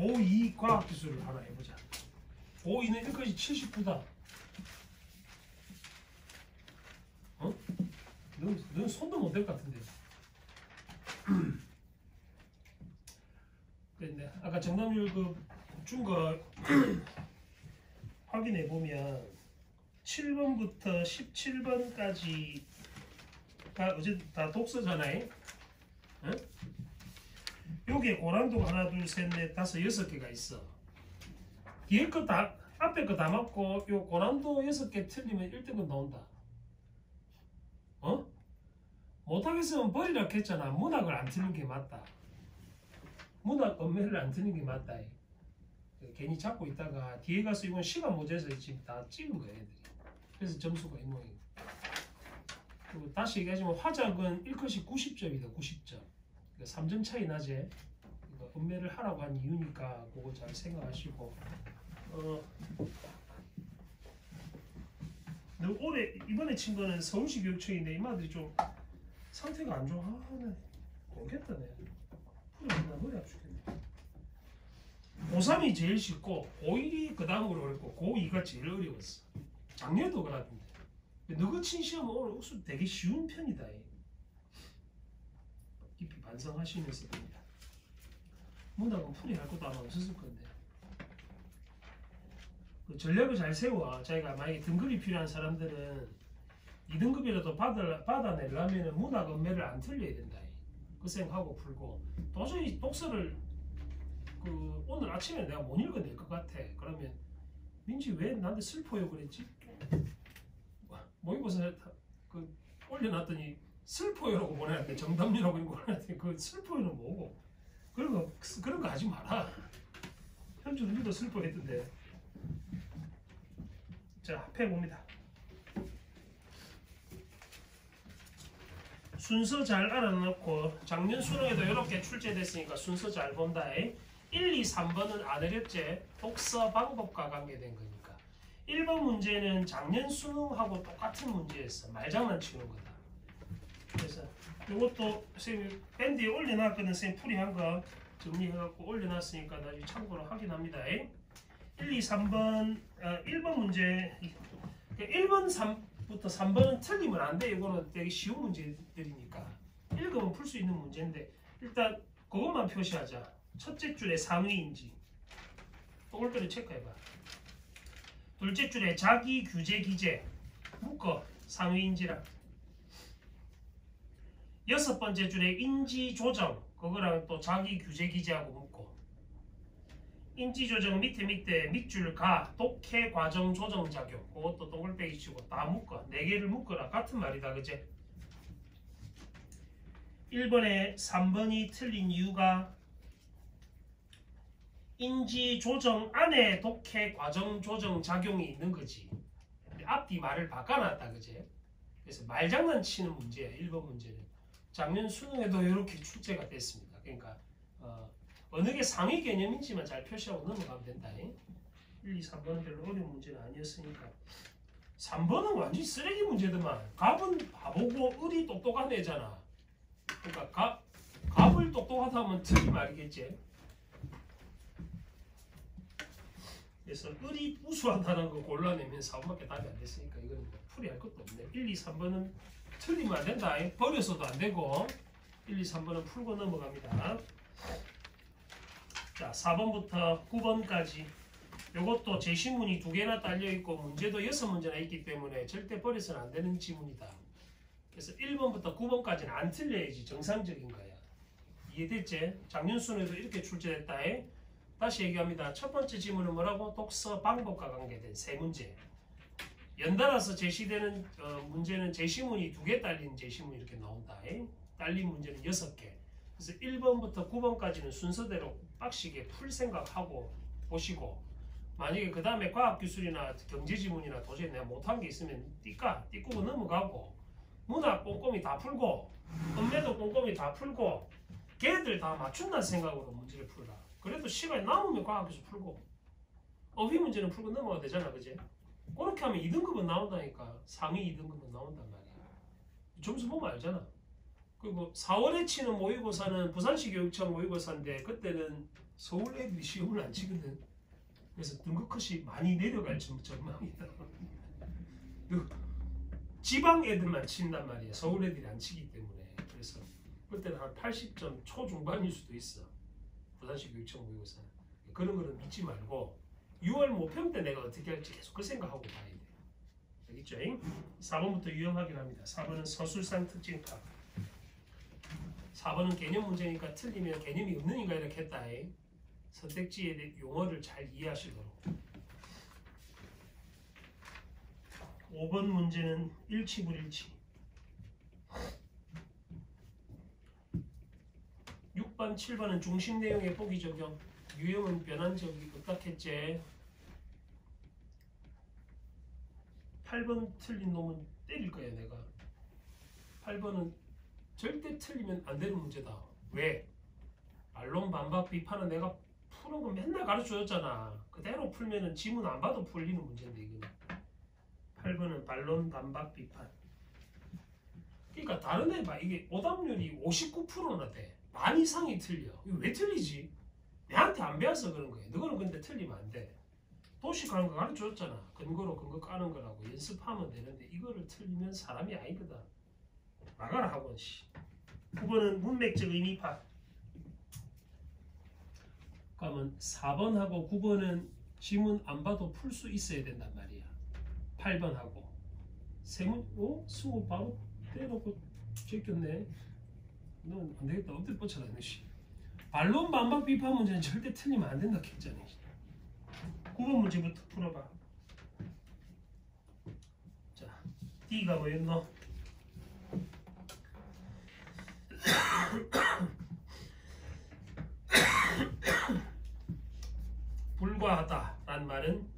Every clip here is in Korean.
고2 과학기술을 하나 해보자. 고2는 1컷이 79다. 어? 넌 손도 못 댈 것 같은데. 근데 아까 정답률 준 거 확인해 보면 7번부터 17번까지가 어쨌든 다 독서잖아요. 응? 요게 고난도가 하나, 둘, 셋, 넷, 다섯, 6개가 있어. 뒤에 거 다, 앞에 거 다 맞고 요 고난도 6개 틀리면 1등급 나온다. 어? 못하겠으면 버리라 했잖아. 문학을 안 틀는 게 맞다. 문학 엄매를 안 틀는 게 맞다. 괜히 잡고 있다가 뒤에 가서 이건 시간 모자라서 지금 다 찍은 거야 애들이. 그래서 점수가 이 모양이고. 그리고 다시 얘기하지만 화작은 1컷이 90점이다. 90점. 3점 차이 나지. 엄매를 하라고 한 이유니까 그거 잘 생각하시고. 올해 이번에 친 거는 서울시 교육청인데 이마들이 좀 상태가 안 좋아. 나 모르겠다 내. 나 머리 아프 죽겠네. 고3이 제일 쉽고 고1이 그 다음으로 어렵고 고2가 제일 어려웠어. 작년에도 그랬는데. 너가 친 시험은 오늘 옥수 되게 쉬운 편이다. 깊이 반성하시면서 됩니다. 문학은 풀이할 것도 아마 없었을 건데. 그 전략을 잘 세워. 자기가 만약에 등급이 필요한 사람들은 2등급이라도 받아내려면 문학 엄매를 안 틀려야 된다. 그 생각하고 풀고. 도저히 독서를 오늘 아침에 내가 못 읽어낼 것 같아. 그러면 민지 왜 나한테 슬퍼요 그랬지? 모의고사 올려놨더니 슬퍼요라고 보내놨대. 정답률하고 보내놨더니 그 슬퍼요는 뭐고? 그런 거 하지 마라. 현준 우리도 슬퍼했던데. 자, 앞에 봅니다. 순서 잘 알아놓고 작년 수능에도 이렇게 출제됐으니까 순서 잘 본다. 1, 2, 3번은 안 어렵지? 독서 방법과 관계된 거니까. 1번 문제는 작년 수능하고 똑같은 문제였어. 말장난치는 거다. 그래서 이것도 선생님 밴드에 올려놨거든. 선생님 풀이한 거 정리해갖고 올려놨으니까 나중에 참고로 확인합니다. 1, 2, 3번 1번 문제 1번 3부터 3번은 틀리면 안 돼. 이거는 되게 쉬운 문제들이니까 읽으면 풀 수 있는 문제인데 일단 그것만 표시하자. 첫째 줄에 상위인지 똑같이 체크해봐. 둘째 줄에 자기 규제 기재 묶어 상위인지랑. 여섯 번째 줄에 인지 조정 그거랑 또 자기 규제 기재하고 묶고. 인지 조정 밑에 밑줄 가 독해 과정 조정 작용 그것도 동글빼기 치고 다 묶어. 4개를 묶어라. 같은 말이다 그제? 1번에 3번이 틀린 이유가 인지 조정 안에 독해 과정 조정 작용이 있는 거지. 앞뒤 말을 바꿔놨다 그제? 그래서 말장난 치는 문제야. 1번 문제는. 작년 수능에도 이렇게 출제가 됐습니다. 그러니까 어느 게 상위 개념인지만 잘 표시하고 넘어가면 된다. 1, 2, 3번은 별로 어려운 문제는 아니었으니까. 3번은 완전히 쓰레기 문제더만. 갑은 바보고 을이 똑똑한 애잖아. 그러니까 갑을 똑똑하다 하면 틀린 말이겠지. 그래서 을이 우수하다는 거 골라내면 4번밖에 답이 안 됐으니까 이거는 뭐 풀이할 것도 없네. 1, 2, 3번은 틀리면 안 된다. 버려서도 안 되고 1, 2, 3번은 풀고 넘어갑니다. 자, 4번부터 9번까지 이것도 제시문이 2개나 딸려있고 문제도 6문제나 있기 때문에 절대 버려서는 안 되는 지문이다. 그래서 1번부터 9번까지는 안 틀려야지 정상적인 거야. 이해됐지? 작년 수능에도 이렇게 출제됐다. 다시 얘기합니다. 첫 번째 지문은 뭐라고? 독서 방법과 관계된 3문제. 연달아서 제시되는 문제는 제시문이 2개 딸린 제시문이 이렇게 나온다. 딸린 문제는 6개. 그래서 1번부터 9번까지는 순서대로 빡시게 풀 생각하고 보시고, 만약에 그 다음에 과학기술이나 경제지문이나 도저히 내가 못한 게 있으면 띠꾸고 넘어가고, 문학 꼼꼼히 다 풀고, 엄매도 꼼꼼히 다 풀고, 걔들 다 맞춘다는 생각으로 문제를 풀라. 그래도 시간이 남으면 과학기술 풀고, 어휘 문제는 풀고 넘어가야 되잖아, 그제? 그렇게 하면 2등급은 나온다니까. 상위 2등급은 나온단 말이야. 점수 보면 알잖아. 그리고 4월에 치는 모의고사는 부산시 교육청 모의고사인데 그때는 서울 애들이 시험을 안 치거든. 그래서 등급 컷이 많이 내려갈 전망이다. 지방 애들만 친단 말이야. 서울 애들이 안 치기 때문에. 그래서 그때는 한 80점 초중반일 수도 있어. 부산시 교육청 모의고사는. 그런 거는 믿지 말고 6월 모평 때 내가 어떻게 할지 계속 그 생각하고 봐야 돼. 알겠죠? 4번부터 유형하긴 합니다. 4번은 서술상 특징파. 4번은 개념 문제니까 틀리면 개념이 없는인가 이렇게 했다. 선택지에 대해 용어를 잘 이해하시도록. 5번 문제는 일치불일치. 6번, 7번은 중심 내용의 보기 적용. 유형은 변한 적이 없다했지. 8번 틀린 놈은 때릴 거야 내가. 8번은 절대 틀리면 안 되는 문제다. 왜? 반론 반박 비판은 내가 푸는 거 맨날 가르쳐줬잖아. 그대로 풀면은 지문 안 봐도 풀리는 문제인데 이거는. 8번은 반론 반박 비판. 그러니까 다른 애 봐. 이게 오답률이 59%나 돼. 반 이상이 틀려. 이거 왜 틀리지? 내한테 안 배워서 그런 거야. 너는 근데 틀리면 안 돼. 도식하는 거 가르쳐줬잖아. 근거로 근거 까는 거라고 연습하면 되는데 이거를 틀리면 사람이 아니거든. 나가라 학원 씨. 9번은 문맥적 의미파. 그러면 4번하고 9번은 지문 안 봐도 풀 수 있어야 된단 말이야. 8번하고 세문 수고 바로 떼놓고 제꼈네. 넌 안 되겠다. 엎드려 뻗쳐라 너 씨. 반론 반박 비판 문제는 절대 틀리면 안 된다 했잖아. 9번 문제부터 풀어봐. 자, D가 뭐였노? 불과하다라는 말은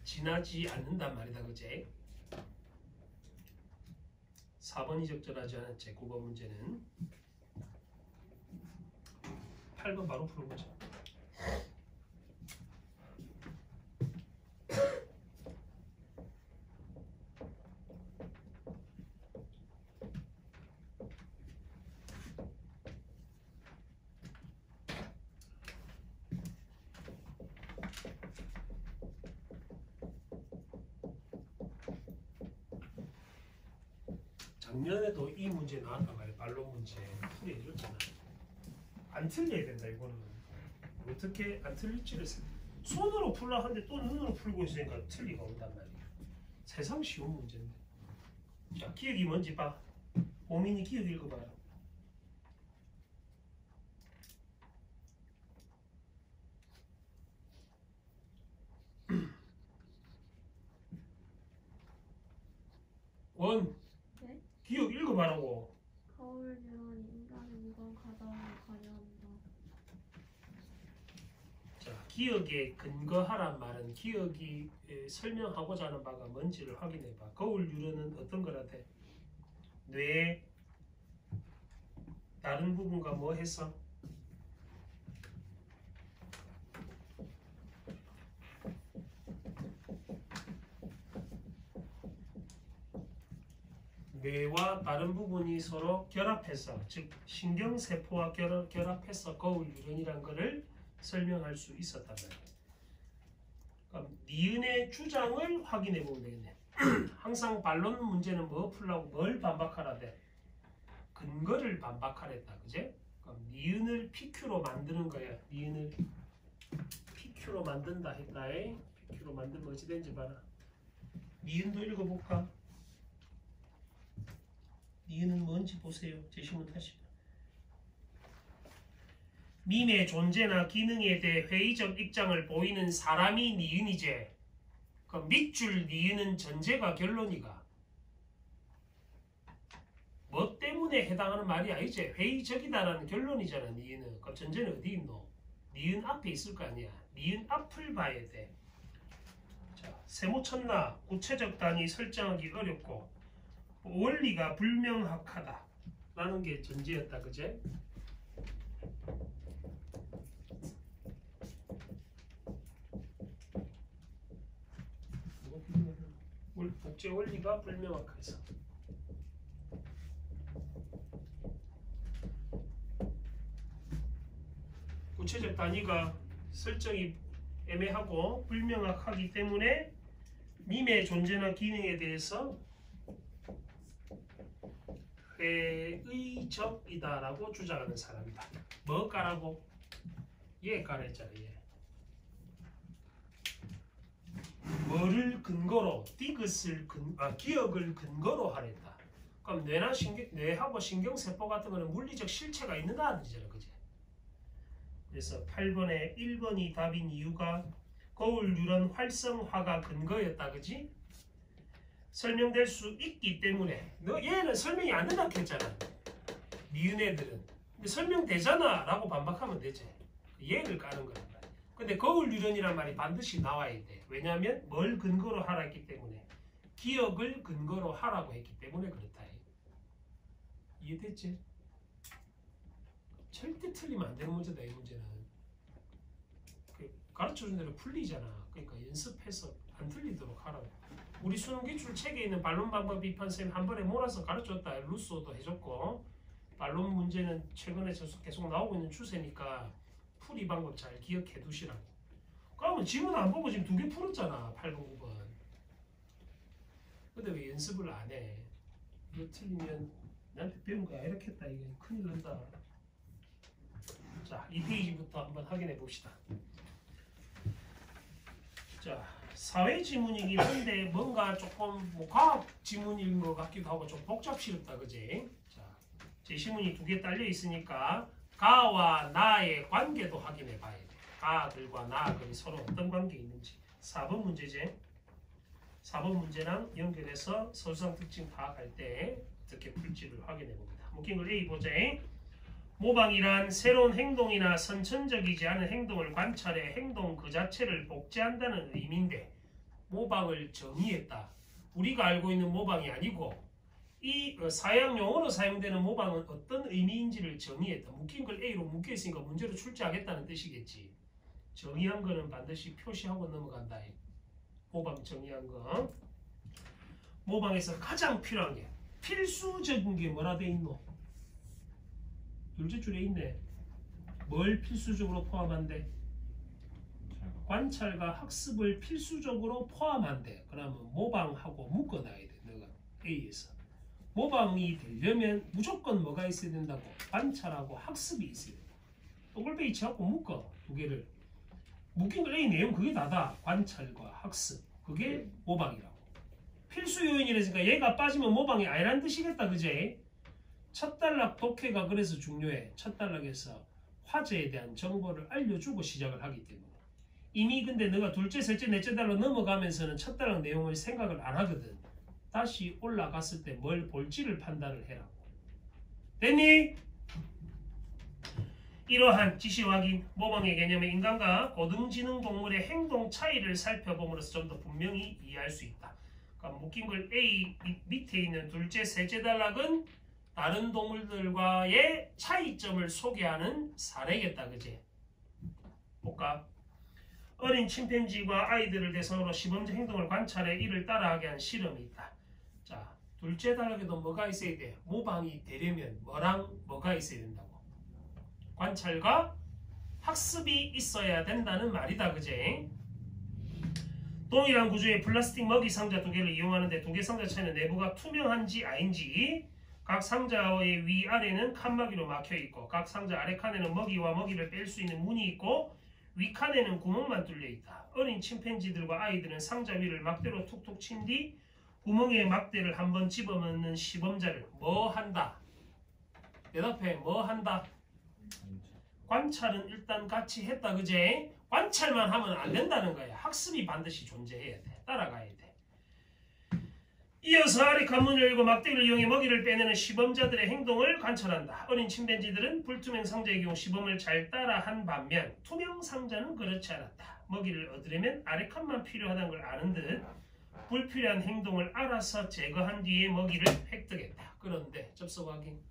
지나지 않는단 말이다, 그제? 4번이 적절하지 않았지. 9번 문제는 8번 바로 풀어보자. 작년에도 이 문제 나왔단 말이야. 반론 문제 풀이해줬잖아. 안 틀려야 된다 이거는. 어떻게 안 틀릴지를 손으로 풀라 하는데 또 눈으로 풀고 있으니까 틀리가 온단 말이야. 세상 쉬운 문제인데. 자, 기억이 뭔지 봐. 고민이 기억 읽어봐라. 원. 네? 기억 읽어봐라고. 거울은 인간의 무거운 가정을 관여한다. 자, 기억에 근거하란 말은 기억이 설명하고자 하는 바가 뭔지를 확인해봐. 거울 유래는 어떤 거라 돼? 뇌의 다른 부분과 뭐 해서? 뇌와 다른 부분이 서로 결합해서, 즉 신경세포와 결합해서 거울 유전이란 것을 설명할 수 있었단 말이에요. 그럼 니은의 주장을 확인해 보면 되겠네. 항상 반론 문제는 뭐 풀라고 뭘 반박하라 돼? 근거를 반박하랬다, 그제? 그럼 니은을 PQ로 만드는 거야. 니은을 PQ로 만든다 했다. PQ로 만들면 어찌 되는지 봐라. 니은도 읽어볼까? 니은은 뭔지 보세요. 제시문 다시. 밈의 존재나 기능에 대해 회의적 입장을 보이는 사람이 니은이지. 그 밑줄 니은은 전제가 결론이가. 뭐 때문에 해당하는 말이 아니지. 회의적이다라는 결론이잖아. 니은은. 그럼 전제는 어디 있노? 니은 앞에 있을 거 아니야. 니은 앞을 봐야 돼. 자, 세모 쳤나? 구체적 단위 설정하기 어렵고 원리가 불명확하다 라는 게 전제였다, 그제? 복제 원리가 불명확해서 구체적 단위가 설정이 애매하고 불명확하기 때문에 밈의 존재나 기능에 대해서 회의적이다라고 주장하는 사람이다. 뭐 까라고? 얘 까라 했잖아. 얘. 뭐를 근거로, 기억을 근거로 하랬다. 그럼 뇌하고 신경세포 같은 거는 물리적 실체가 있는다 안 되잖아. 그지? 그래서 8번에 1번이 답인 이유가 거울 뉴런 활성화가 근거였다. 그지? 설명될 수 있기 때문에 얘는 설명이 안 된다고 했잖아. 니은 애들은. 근데 설명되잖아 라고 반박하면 되지. 얘를 까는 거란 말이야. 근데 거울 뉴런이란 말이 반드시 나와야 돼. 왜냐하면 뭘 근거로 하라 했기 때문에. 기억을 근거로 하라고 했기 때문에 그렇다. 이해됐지? 절대 틀리면 안 되는 문제다. 이 문제는 가르쳐준 대로 풀리잖아. 그러니까 연습해서 안 틀리도록 하라고. 우리 수능 기출 책에 있는 반론 방법 비판쌤 한 번에 몰아서 가르쳤다. 루소도 해줬고, 반론 문제는 최근에 계속 나오고 있는 추세니까 풀이 방법 잘 기억해 두시라고. 그러면 지문 안 보고 지금 2개 풀었잖아. 8번 9번. 근데 왜 연습을 안 해? 이거 틀리면 나한테 배운 거 이렇게 했다. 이게 큰일 난다. 자, 이 페이지부터 한번 확인해 봅시다. 자, 사회 지문이긴 한데 뭔가 조금 과학 지문인 것 같기도 하고 좀 복잡스럽다. 그지? 자, 제시문이 2개 딸려 있으니까 가와 나의 관계도 확인해 봐야 돼. 가들과 나들이 서로 어떤 관계 있는지. 4번 문제지. 4번 문제랑 연결해서 서술상 특징 파악할 때 어떻게 풀지를 확인해 봅니다. 묶인 걸 A 보자. 모방이란 새로운 행동이나 선천적이지 않은 행동을 관찰해 행동 그 자체를 복제한다는 의미인데, 모방을 정의했다. 우리가 알고 있는 모방이 아니고 이 사양 용어로 사용되는 모방은 어떤 의미인지를 정의했다. 묶인 걸 A로 묶여 있으니까 문제로 출제하겠다는 뜻이겠지. 정의한 거는 반드시 표시하고 넘어간다. 모방 정의한 거. 모방에서 가장 필요한 게, 필수적인 게 뭐라 돼 있노? 둘째 줄에 있네. 뭘 필수적으로 포함한대? 관찰과 학습을 필수적으로 포함한대. 그러면 모방하고 묶어놔야 돼. 너가 A에서. 모방이 되려면 무조건 뭐가 있어야 된다고? 관찰하고 학습이 있어야 된다. 동글뱅이 쳐갖고 묶어. 2개를. 묶인 걸 A 내용 그게 다다. 관찰과 학습. 그게 모방이라고. 필수 요인이라니까 얘가 빠지면 모방이 아니란 뜻이겠다. 그제? 첫 단락 독해가 그래서 중요해. 첫 단락에서 화제에 대한 정보를 알려주고 시작을 하기 때문에. 이미 근데 너가 둘째, 셋째, 넷째 단락 넘어가면서는 첫 단락 내용을 생각을 안 하거든. 다시 올라갔을 때 뭘 볼지를 판단을 해라고. 됐니? 이러한 지시 확인, 모방의 개념의 인간과 고등지능 동물의 행동 차이를 살펴봄으로써 좀 더 분명히 이해할 수 있다. 그러니까 묶인 걸 A 밑에 있는 둘째, 셋째 단락은 다른 동물들과의 차이점을 소개하는 사례겠다. 그지? 볼까? 어린 침팬지가 아이들을 대상으로 시범적 행동을 관찰해 이를 따라하게 한 실험이 있다. 자, 둘째 단락에도 뭐가 있어야 돼? 모방이 되려면 뭐랑 뭐가 있어야 된다고? 관찰과 학습이 있어야 된다는 말이다. 그제? 동일한 구조의 플라스틱 먹이 상자 2개를 이용하는데 2개 상자 차이는 내부가 투명한지 아닌지, 각 상자의 위아래는 칸막이로 막혀있고 각 상자 아래 칸에는 먹이와 먹이를 뺄 수 있는 문이 있고 위 칸에는 구멍만 뚫려있다. 어린 침팬지들과 아이들은 상자 위를 막대로 툭툭 친 뒤 구멍에 막대를 한번 집어넣는 시범자를 뭐 한다? 대답해. 뭐 한다? 관찰은 일단 같이 했다. 그제? 관찰만 하면 안 된다는 거야. 학습이 반드시 존재해야 돼. 따라가야 돼. 이어서 아래 관문을 열고 막대를 이용해 먹이를 빼내는 시범자들의 행동을 관찰한다. 어린 침팬지들은 불투명 상자의 경우 시범을 잘 따라한 반면 투명 상자는 그렇지 않았다. 먹이를 얻으려면 아래 칸만 필요하다는 걸 아는 듯 불필요한 행동을 알아서 제거한 뒤에 먹이를 획득했다. 그런데 접속 확인.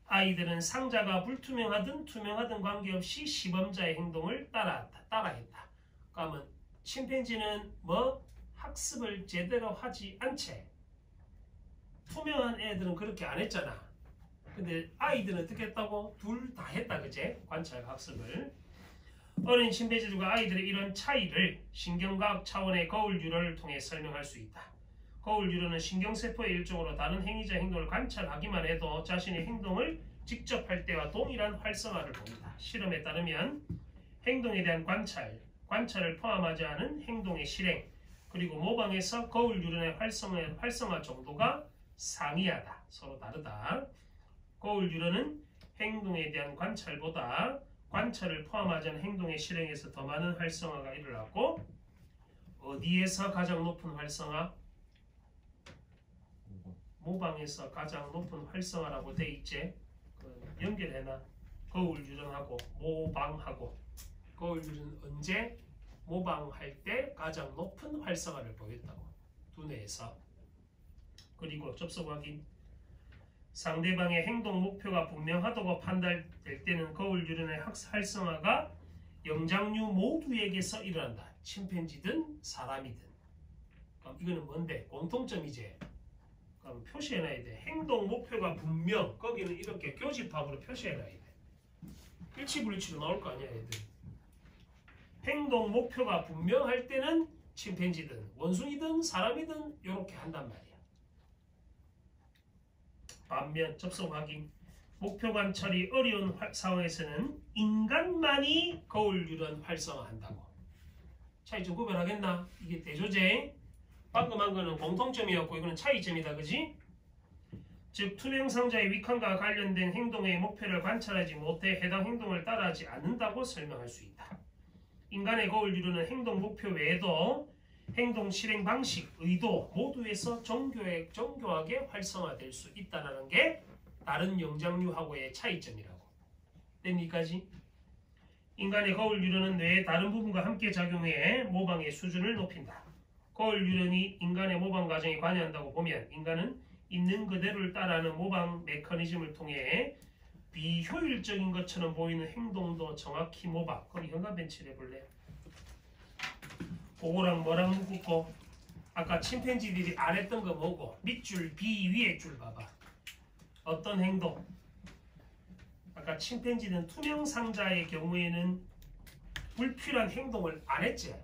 아이들은 상자가 불투명하든 투명하든 관계없이 시범자의 행동을 따라했다. 그러면 침팬지는 뭐? 학습을 제대로 하지 않지. 투명한 애들은 그렇게 안 했잖아. 근데 아이들은 어떻게 했다고? 둘 다 했다, 그제? 관찰 학습을. 어린 침팬지들과 아이들의 이런 차이를 신경과학 차원의 거울 유래를 통해 설명할 수 있다. 거울 유래는 신경세포의 일종으로 다른 행위자 행동을 관찰하기만 해도 자신의 행동을 직접 할 때와 동일한 활성화를 보인다. 실험에 따르면 행동에 대한 관찰을 포함하지 않은 행동의 실행, 그리고 모방에서 거울 유래의 활성화 정도가 상이하다. 서로 다르다. 거울 유래는 행동에 대한 관찰보다 관찰을 포함하지 않은 행동의 실행에서 더 많은 활성화가 일어났고, 어디에서 가장 높은 활성화? 모방에서 가장 높은 활성화라고 돼 있지. 연결해놔. 거울 유래하고 모방하고. 거울 유래는 언제? 모방할 때 가장 높은 활성화를 보였다고. 두뇌에서. 그리고 접속 확인. 상대방의 행동 목표가 분명하다고 판단될 때는 거울 유래의 활성화가 영장류 모두에게서 일어난다. 침팬지든 사람이든. 그럼 이거는 뭔데? 공통점이지. 그럼 표시해놔야 돼. 행동 목표가 분명. 거기는 이렇게 교집합으로 표시해놔야 돼. 일치불일치로 나올 거 아니야, 얘들. 행동 목표가 분명할 때는 침팬지든 원숭이든 사람이든 이렇게 한단 말이야. 반면 접속 확인. 목표 관찰이 어려운 상황에서는 인간만이 거울 유래를 활성화한다고. 차이 좀 구별하겠나? 이게 대조제. 방금 한 거는 공통점이었고 이거는 차이점이다, 그지? 즉 투명 상자의 윗칸과 관련된 행동의 목표를 관찰하지 못해 해당 행동을 따라하지 않는다고 설명할 수 있다. 인간의 거울 유래는 행동 목표 외에도 행동 실행 방식, 의도 모두에서 정교하게 활성화될 수 있다는 게 다른 영장류하고의 차이점이라고. 됩니까지? 인간의 거울 유래는 뇌의 다른 부분과 함께 작용해 모방의 수준을 높인다. 거울 유래이 인간의 모방 과정에 관여한다고 보면 인간은 있는 그대로를 따라하는 모방 메커니즘을 통해 비효율적인 것처럼 보이는 행동도 정확히 모방. 거기 현관 벤치를 해볼래? 그거랑 뭐랑 묶고 아까 침팬지들이 안 했던 거 뭐고? 밑줄 B 위에 줄 봐봐. 어떤 행동? 아까 침팬지는 투명 상자의 경우에는 불필요한 행동을 안 했지.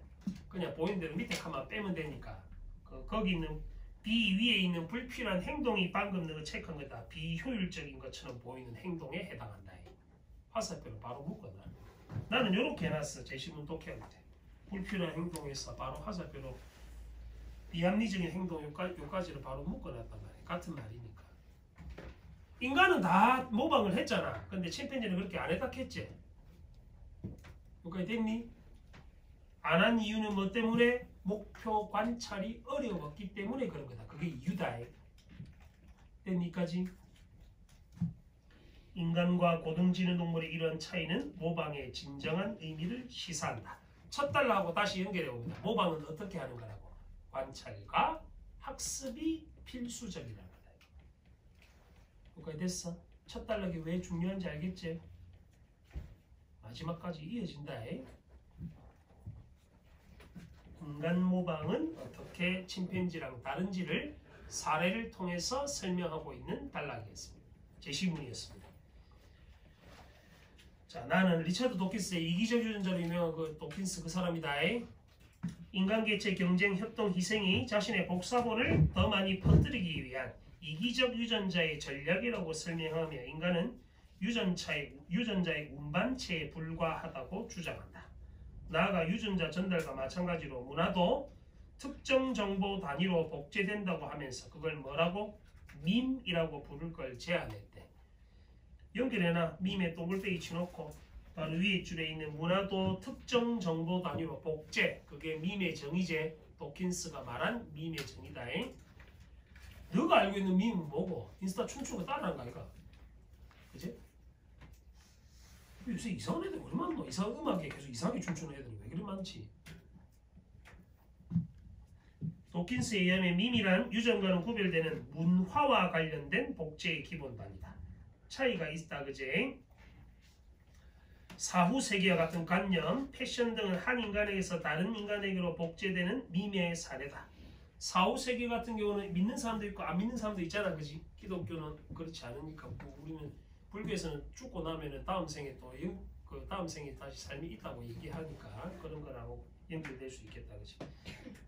그냥 보이는 대로 밑에 칸만 빼면 되니까. 거기 있는 B 위에 있는 불필요한 행동이 방금 너가 체크한 거다. 비효율적인 것처럼 보이는 행동에 해당한다. 화살표로 바로 묶어놔. 나는 이렇게 해놨어. 제시문 독해할 때. 불필요한 행동에서 바로 화살표로 비합리적인 행동 요까지를 바로 묶어놨단 말이야. 같은 말이니까. 인간은 다 모방을 했잖아. 근데 침팬지는 그렇게 안 했다 했지. 여기까지 됐니? 안 한 이유는 뭐 때문에? 목표 관찰이 어려웠기 때문에 그런 거다. 그게 이유다. 됐니까지? 인간과 고등지능 동물의 이러한 차이는 모방의 진정한 의미를 시사한다. 첫 달러하고 다시 연결해 봅니다. 모방은 어떻게 하는 거라고? 관찰과 학습이 필수적이라는 거다. 여기까지 됐어? 첫 달러가 왜 중요한지 알겠지? 마지막까지 이어진다. 인간 모방은 어떻게 침팬지랑 다른지를 사례를 통해서 설명하고 있는 단락이었습니다. 제시문이었습니다. 자, 나는 리처드 도킨스의 이기적 유전자로 유명한 그 도킨스 그 사람이다. 인간개체 경쟁, 협동, 희생이 자신의 복사본을 더 많이 퍼뜨리기 위한 이기적 유전자의 전략이라고 설명하며 인간은 유전자의 운반체에 불과하다고 주장한다. 나아가 유전자 전달과 마찬가지로 문화도 특정 정보 단위로 복제된다고 하면서 그걸 뭐라고? 밈이라고 부를 걸 제안했대. 연결해놔. 밈에 더블베이 치놓고 바로 위에 줄에 있는 문화도 특정 정보 단위로 복제. 그게 밈의 정의제. 도킨스가 말한 밈의 정의다. 너가 알고 있는 밈은 뭐고? 인스타 춤추는 거 따라하는 거 아이가? 그치? 요새 이상한 애들 얼마나 많아. 이상한 음악에 계속 이상하게 춤추는 애들이 왜 그리 많지? 도킨스에 의하면 밈이란 유전과는 구별되는 문화와 관련된 복제의 기본 단위다. 차이가 있다, 그제? 사후세계와 같은 관념, 패션 등은 한 인간에게서 다른 인간에게로 복제되는 밈의 사례다. 4, 5세기 같은 경우는 믿는 사람도 있고 안 믿는 사람도 있잖아, 그지? 기독교는 그렇지 않으니까 우리는 불교에서는 죽고 나면은 다음 생에 또 그 다음 생에 다시 삶이 있다고 얘기하니까 그런 거라고 연결될 수 있겠다, 그지?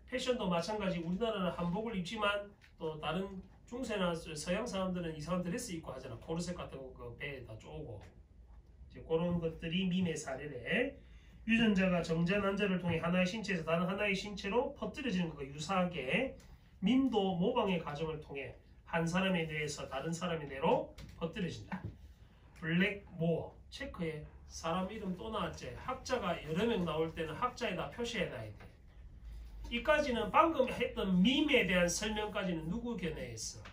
패션도 마찬가지. 우리나라는 한복을 입지만 또 다른 중세나 서양 사람들은 이상한 드레스 입고 하잖아. 코르셋 같은 거 그 배에다 쪼고. 이제 그런 것들이 밈의 사례래. 유전자가 정자 난자를 통해 하나의 신체에서 다른 하나의 신체로 퍼뜨려지는 것과 유사하게 밈도 모방의 과정을 통해 한 사람의 뇌에서 다른 사람의 뇌로 퍼뜨려진다. 블랙모어 체크해. 사람 이름 또 나왔지. 학자가 여러 명 나올 때는 학자에다 표시해놔야 돼. 이까지는 방금 했던 밈에 대한 설명까지는 누구 견해였어?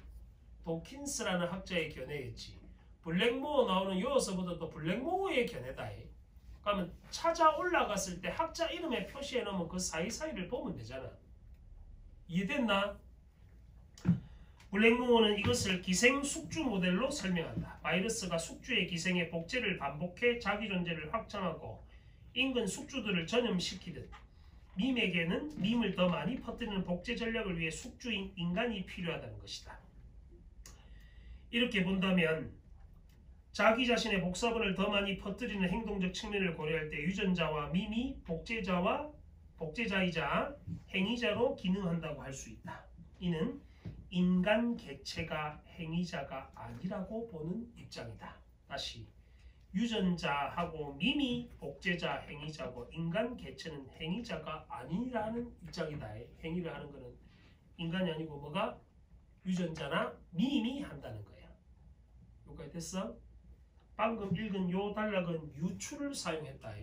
도킨스라는 학자의 견해였지. 블랙모어 나오는 요서부터 또 블랙모어의 견해다. 그러면 찾아 올라갔을 때 학자 이름에 표시해 놓으면 그 사이사이를 보면 되잖아. 이해됐나? 블랙모어는 이것을 기생 숙주 모델로 설명한다. 바이러스가 숙주의 기생의 복제를 반복해 자기 존재를 확장하고 인근 숙주들을 전염시키듯 밈에게는 밈을 더 많이 퍼뜨리는 복제 전략을 위해 숙주인 인간이 필요하다는 것이다. 이렇게 본다면 자기 자신의 복사본을 더 많이 퍼뜨리는 행동적 측면을 고려할 때 유전자와 밈이 복제자이자 행위자로 기능한다고 할 수 있다. 이는 인간 개체가 행위자가 아니라고 보는 입장이다. 다시 유전자하고 밈이 복제자 행위자고 인간 개체는 행위자가 아니라는 입장이다. 행위를 하는 것은 인간이 아니고 뭐가? 유전자나 밈이 한다는 거야. 여기까지 됐어? 방금 읽은 요 단락은 유추를 사용했다.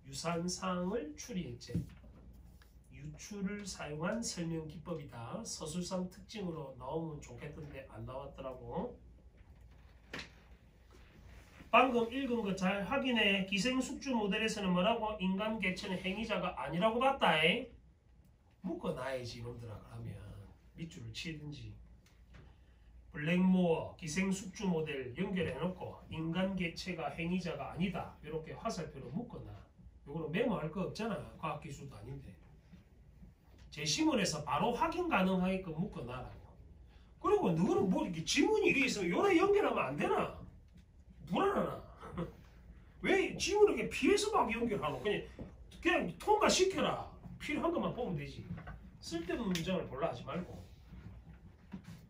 유산상을 추리했지. 유추를 사용한 설명 기법이다. 서술상 특징으로 나오면 좋겠던데 안 나왔더라고. 방금 읽은 거 잘 확인해. 기생숙주 모델에서는 뭐라고? 인간 개체는 행위자가 아니라고 봤다. 묶어놔야지 이놈들아. 그러면 밑줄을 치든지. 블랙모어 기생숙주 모델 연결해놓고 인간 개체가 행위자가 아니다. 이렇게 화살표로 묶어놔. 이거는 메모할 거 없잖아. 과학기술도 아닌데. 제시문에서 바로 확인 가능하게끔 묶어놔라고. 그리고 너는 뭐 이렇게 지문이 이래 있으면 요래 연결하면 안 되나? 불안하나? 왜 지문을 이렇게 피해서 막 연결하노? 그냥 통과시켜라. 필요한 것만 보면 되지. 쓸데없는 문장을 볼라 하지 말고.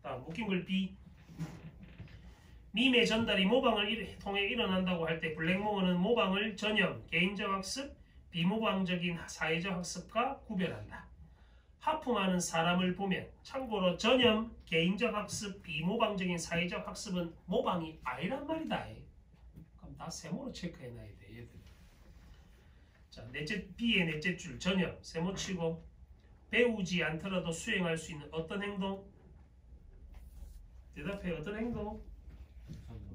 다음 묶인 글 B. 밈의 전달이 모방을 통해 일어난다고 할 때 블랙모어는 모방을 전형, 개인적 학습, 비모방적인 사회적 학습과 구별한다. 하품하는 사람을 보면 참고로 전형, 개인적 학습, 비모방적인 사회적 학습은 모방이 아니란 말이다. 그럼 다 세모로 체크해놔야 돼. 얘들. 자, 넷째 B의 넷째 줄 전형 세모 치고 배우지 않더라도 수행할 수 있는 어떤 행동? 대답해. 어떤 행동?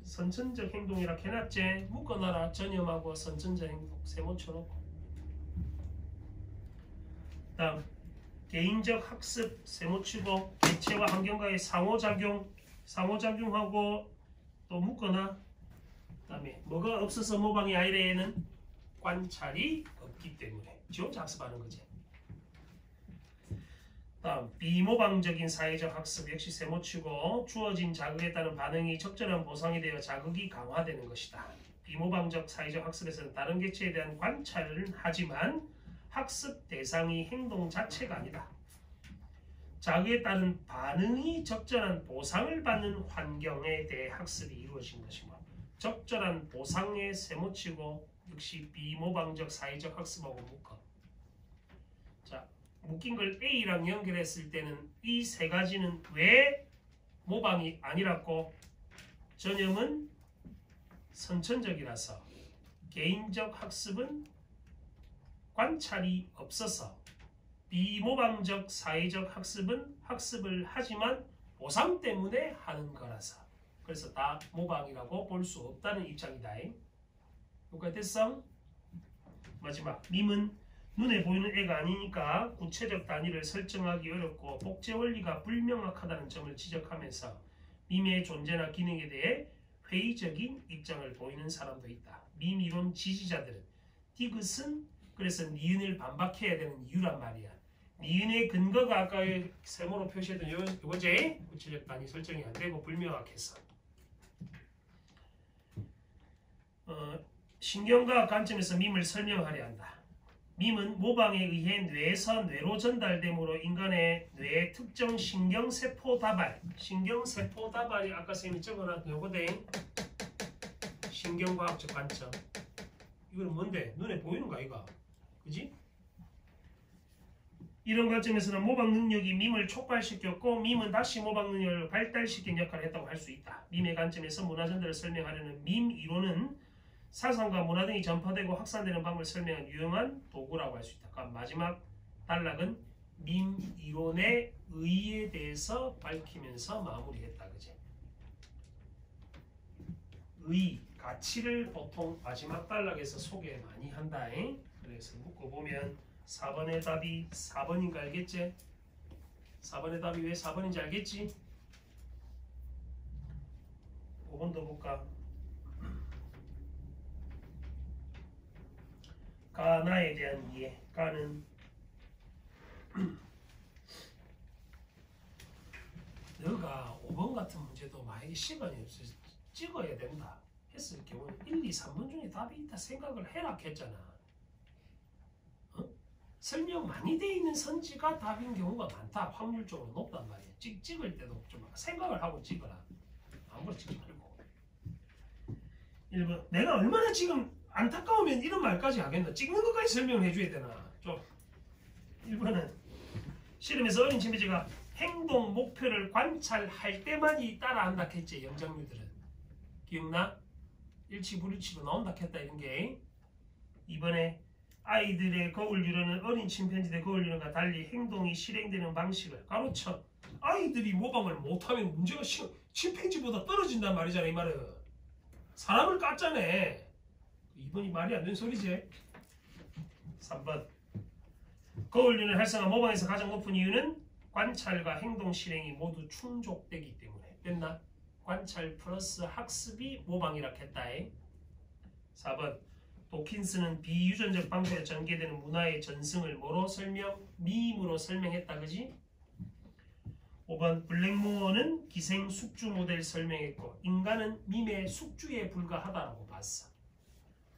선천적 행동이라 해놨지. 묶어놔라. 전염하고 선천적 행동 세모 쳐놓고. 다음 개인적 학습 세모 치고 개체와 환경과의 상호작용하고 또 묶어놔. 다음에 뭐가 없어서 모방이 아니라 얘는 관찰이 없기 때문에 지 혼자 학습하는 거지. 다음 비모방적인 사회적 학습 역시 세모치고 주어진 자극에 따른 반응이 적절한 보상이 되어 자극이 강화되는 것이다. 비모방적 사회적 학습에서는 다른 개체에 대한 관찰은 하지만 학습 대상이 행동 자체가 아니다. 자극에 따른 반응이 적절한 보상을 받는 환경에 대해 학습이 이루어진 것이고 적절한 보상에 세모치고 역시 비모방적 사회적 학습하고 묶어. 자, 묶인 걸 A랑 연결했을 때는 이 세 가지는 왜 모방이 아니라고? 전형은 선천적이라서, 개인적 학습은 관찰이 없어서, 비모방적 사회적 학습은 학습을 하지만 보상 때문에 하는 거라서 그래서 다 모방이라고 볼 수 없다는 입장이다. 여기까지 됐어? 마지막 밈은 눈에 보이는 애가 아니니까 구체적 단위를 설정하기 어렵고 복제 원리가 불명확하다는 점을 지적하면서 밈의 존재나 기능에 대해 회의적인 입장을 보이는 사람도 있다. 밈 이론 지지자들은 디귿은 그래서 니은을 반박해야 되는 이유란 말이야. 니은의 근거가 아까 세모로 표시했던 요거지? 구체적 단위 설정이 안 되고 불명확해서. 신경과학 관점에서 밈을 설명하려 한다. 밈은 모방에 의해 뇌에서 뇌로 전달되므로 인간의 뇌의 특정 신경세포 다발이 아까 쌤이 적어놨던 요거대. 신경과학적 관점. 이거는 뭔데? 눈에 보이는 거 아이가? 그지? 이런 관점에서는 모방 능력이 밈을 촉발시켰고 밈은 다시 모방 능력을 발달시킨 역할을 했다고 할 수 있다. 밈의 관점에서 문화 전달을 설명하려는 밈 이론은 사상과 문화 등이 전파되고 확산되는 방법을 설명한 유용한 도구라고 할 수 있다. 그럼 마지막 단락은 밈 이론의 의의에 대해서 밝히면서 마무리했다. 그지? 의, 가치를 보통 마지막 단락에서 소개 많이 한다. 그래서 묶어보면 4번의 답이 4번인 거 알겠지? 4번의 답이 왜 4번인지 알겠지? 5번도 볼까? 가나에 대한 이해. 가는 너가 5번 같은 문제도 만약에 시간이 없어서 찍어야 된다 했을 경우는 1, 2, 3번 중에 답이 있다 생각을 해라 했잖아. 설명 많이 돼 있는 선지가 답인 경우가 많다. 확률적으로 높단 말이야. 찍을 때도 좀 생각을 하고 찍어라. 아무거나 찍지 말고. 1번 내가 얼마나 지금 안타까우면 이런 말까지 하겠나. 찍는 것까지 설명을 해줘야 되나. 좀 1번은 실험에서 어린 침팬지가 행동 목표를 관찰할 때만이 따라한다 했지. 영장류들은 기억나? 일치 불일치로 나온다 했다 이런 게. 2번에 아이들의 거울 유래는 어린 침팬지들의 거울 유래과 달리 행동이 실행되는 방식을 가로쳐 아이들이 모방을 못하면 문제가 침팬지보다 떨어진단 말이잖아. 이 말은 사람을 깠잖아. 2번이 말이 안 되는 소리지. 3번 거울 유래 활성화 모방에서 가장 높은 이유는 관찰과 행동 실행이 모두 충족되기 때문에. 됐나? 관찰 플러스 학습이 모방이라 했다. 4번 도킨스는 비유전적 방법에 전개되는 문화의 전승을 뭐로 설명? 밈으로 설명했다. 그지? 5번 블랙모어는 기생 숙주 모델 설명했고 인간은 밈의 숙주에 불과하다라고 봤어.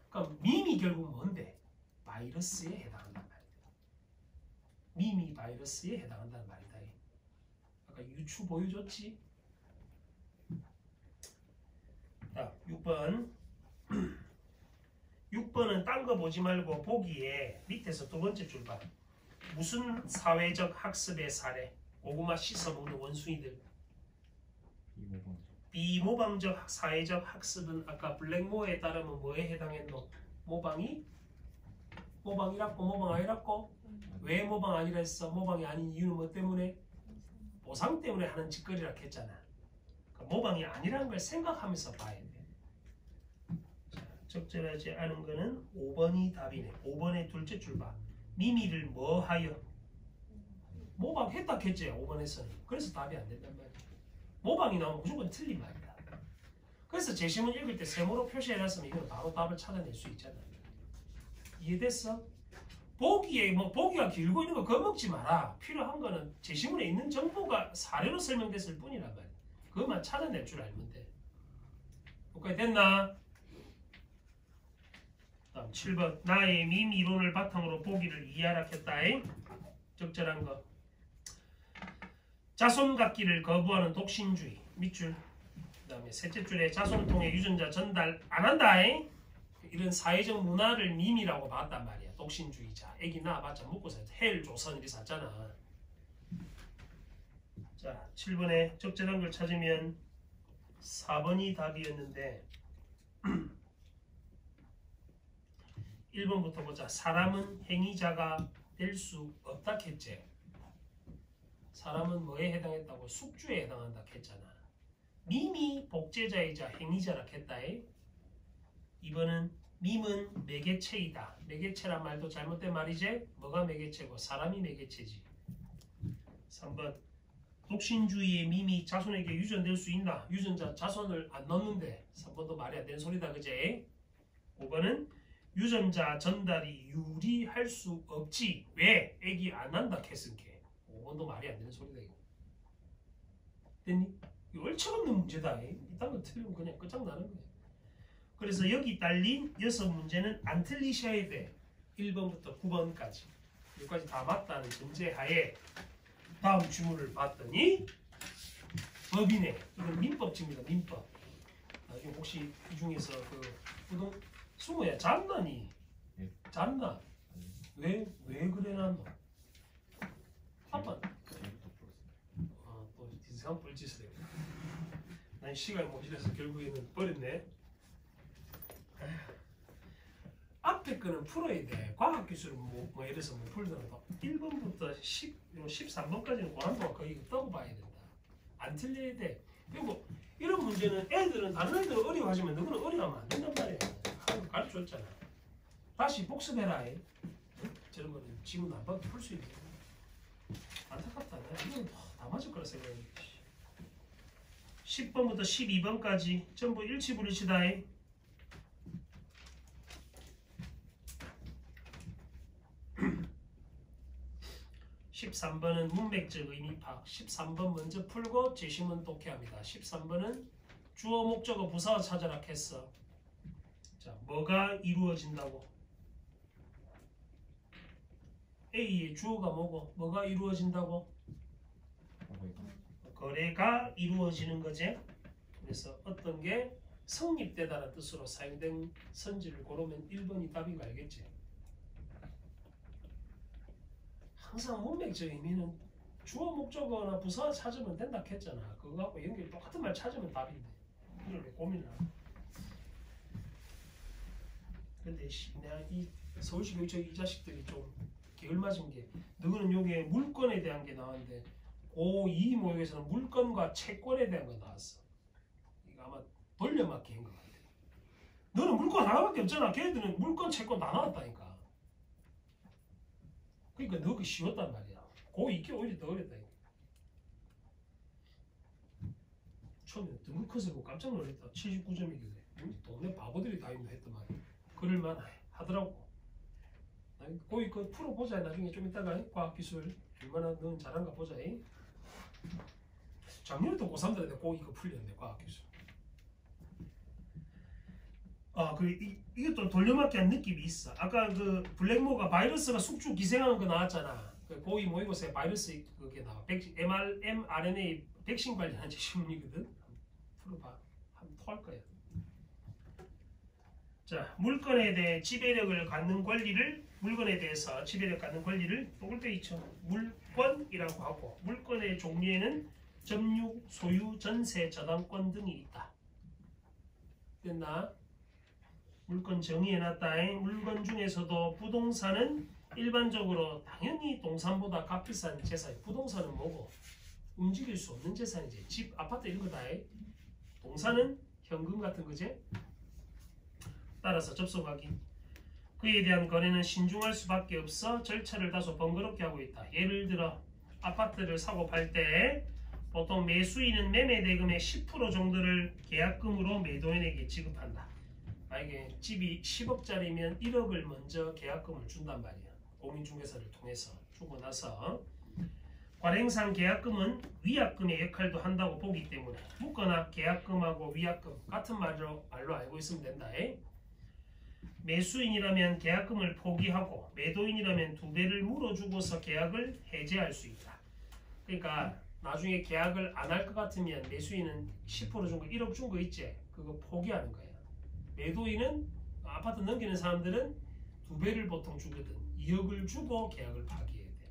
그럼 밈이 결국 뭔데? 바이러스에 해당한단 말이야. 밈이 바이러스에 해당한다는 말이다. 아까 유추 보여줬지? 자, 6번 6번은 딴 거 보지 말고 보기에 밑에서 두 번째 줄 봐. 무슨 사회적 학습의 사례? 고구마 씻어 먹는 원숭이들. 비모방적 사회적 학습은 아까 블랙모어에 따르면 뭐에 해당했노? 모방이? 모방이라고 모방 아니라고? 왜 모방 아니라 했어? 모방이 아닌 이유는 뭐 때문에? 보상 때문에 하는 짓거리라 했잖아. 그러니까 모방이 아니라는 걸 생각하면서 봐야 돼. 적절하지 않은 거는 5번이 답이네. 5번의 둘째 줄 봐. 미미를 뭐 하여? 모방했다 했지 5번에서는. 그래서 답이 안 된단 말이야. 모방이 나오면 무조건 틀린 말이다. 그래서 제시문 읽을 때 세모로 표시해놨으면 이건 바로 답을 찾아낼 수 있잖아. 이해됐어? 보기가 길고 있는 거 거먹지 마라. 필요한 거는 제시문에 있는 정보가 사례로 설명됐을 뿐이란 말이야. 그것만 찾아낼 줄 알면 돼. 여기까지 됐나? 다음 7번 나의 밈 이론을 바탕으로 보기를 이해하라 했다. 적절한 거. 자손 갖기를 거부하는 독신주의. 밑줄. 그 다음에 셋째 줄에 자손 통해 유전자 전달 안 한다. 이런 사회적 문화를 밈이라고 봤단 말이야. 독신주의자. 애기 낳아봤자 먹고서 헬 조선 이리 샀잖아. 자 7번에 적절한 걸 찾으면 4번이 답이었는데 1번부터 보자. 사람은 행위자가 될 수 없다 했지. 사람은 뭐에 해당했다고? 숙주에 해당한다 했잖아. 밈이 복제자이자 행위자라 했다. 2번은 밈은 매개체이다. 매개체란 말도 잘못된 말이지. 뭐가 매개체고? 사람이 매개체지. 3번 독신주의의 밈이 자손에게 유전될 수 있나? 유전자 자손을 안 넣는데 3번도 말이 안 되는 소리다. 그제? 5번은 유전자 전달이 유리할 수 없지. 왜? 애기 안 난다 했으니까. 5번도 말이 안 되는 소리다 이거. 됐니? 이거 얼척없는 문제다. 이딴 거 틀리면 그냥 끝장나는 거야. 그래서 여기 딸린 6문제는 안 틀리셔야 돼. 1번부터 9번까지. 여기까지 다 맞다는 전제하에 다음 주문을 봤더니 법이네. 이건 민법집니다. 민법. 나중에 혹시 이 중에서 그 승우야 잤나니? 예. 잤나? 왜 그래 놨노? 아빠 지금부터 풀었습니다. 또 이상한 뻘짓을 해. 난 시간이 모자라서 결국에는 버렸네. 앞에 거는 풀어야 돼. 과학기술은 뭐 이래서 못 풀더라도 1번부터 13번까지는 고난도가 거의 없다고 봐야 된다. 안 틀려야 돼. 그리고 이런 문제는 애들은 다른 애들은 어려워하지만 너는 어려워하면 안 된단 말이야. 가르쳐줬잖아. 다시 복습해라. 저런 거는 지문 안 봐도 풀 수 있는. 안타깝다. 이건 다 맞을 거라 생각해. 10번부터 12번까지 전부 일치불일치다. 13번은 문맥적 의미 파악. 13번 먼저 풀고 제시문 독해합니다. 13번은 주어 목적어 부사어 찾아라 했어. 자, 뭐가 이루어진다고? A의 주어가 뭐고? 뭐가 이루어진다고? 거래가 이루어지는 거지. 그래서 어떤 게 성립되다는 뜻으로 사용된 선지를 고르면 1번이 답이고 알겠지? 항상 문맥적 의미는 주어 목적어나 부사 찾으면 된다 했잖아. 그거 갖고 연결 똑같은 말 찾으면 답인데 이걸 왜 고민을 하나? 근데 내가 이 서울시 교육청 이 자식들이 좀 게을맞은 게 너는 요게 물건에 대한 게 나왔는데 고2 모의고사에서는 물건과 채권에 대한 거 나왔어. 이거 아마 돌려막기 한 것 같아. 너는 물건 하나밖에 없잖아. 걔네들은 물건 채권 다 나왔다니까. 그러니까 너그 쉬웠단 말이야. 고2게 오히려 더 어렵다. 처음에 등급 커서 보고 깜짝 놀랐다. 79점이길래 동네 바보들이 다 있나 했더만 그럴만 하더라고. 고2 그 풀어보자. 나중에 좀 이따가 과학기술 얼마나 넌 잘한가 보자. 작년에도 고3들한테 고2 그 풀렸는데 과학기술. 이것도 돌려막기 한 느낌이 있어. 아까 그 블랙모가 바이러스가 숙주 기생하는 거 나왔잖아. 그 고2 모의고사에 바이러스 그게 나와. mRNA 백신 관련한 제시문이거든. 풀어봐. 한번 토할 거야. 자, 물건에 대해 지배력을 갖는 권리를 물건에 대해서 지배력 갖는 권리를 또 올 때 있죠. 물권이라고 하고 물건의 종류에는 점유, 소유, 전세, 저당권 등이 있다. 됐나? 물건 정의해놨다. 물건 중에서도 부동산은 일반적으로 당연히 동산보다 값비싼 재산. 부동산은 뭐고? 움직일 수 없는 재산이지. 집, 아파트 이런 거다. 동산은 현금 같은 거지. 따라서 접속하기. 그에 대한 거래는 신중할 수밖에 없어 절차를 다소 번거롭게 하고 있다. 예를 들어 아파트를 사고 팔 때 보통 매수인은 매매 대금의 10% 정도를 계약금으로 매도인에게 지급한다. 만약에 집이 10억짜리면 1억을 먼저 계약금을 준단 말이야. 공인중개사를 통해서 주고 나서 관행상 계약금은 위약금의 역할도 한다고 보기 때문에 묻거나 계약금하고 위약금 같은 말로 알고 있으면 된다. 매수인이라면 계약금을 포기하고 매도인이라면 2배를 물어주고서 계약을 해제할 수 있다. 그러니까 나중에 계약을 안 할 것 같으면 매수인은 10% 준 거 1억 준 거 있지? 그거 포기하는 거야. 매도인은 아파트 넘기는 사람들은 2배를 보통 주거든. 2억을 주고 계약을 파기해야 돼.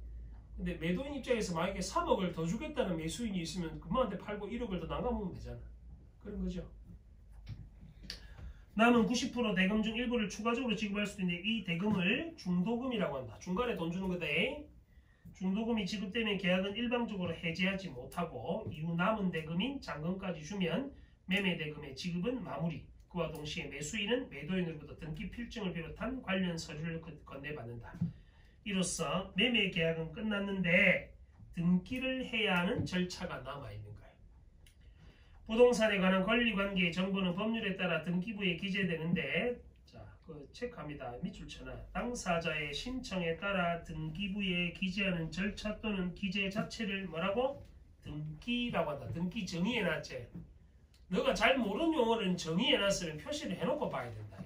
근데 매도인 입장에서 만약에 3억을 더 주겠다는 매수인이 있으면 그만한테 팔고 1억을 더 나가면 되잖아. 그런 거죠. 남은 90% 대금 중 일부를 추가적으로 지급할 수 있는데 이 대금을 중도금이라고 한다. 중간에 돈 주는 거다. 중도금이 지급되면 계약은 일방적으로 해제하지 못하고 이후 남은 대금인 잔금까지 주면 매매 대금의 지급은 마무리. 그와 동시에 매수인은 매도인으로부터 등기 필증을 비롯한 관련 서류를 건네받는다. 이로써 매매 계약은 끝났는데 등기를 해야 하는 절차가 남아있는 거예요. 부동산에 관한 권리관계의 정보는 법률에 따라 등기부에 기재되는데 자, 그 체크합니다. 밑줄 쳐놔. 당사자의 신청에 따라 등기부에 기재하는 절차 또는 기재 자체를 뭐라고? 등기라고 한다. 등기 정의해놨지. 너가 잘 모르는 용어는 정의해놨으면 표시를 해놓고 봐야 된다.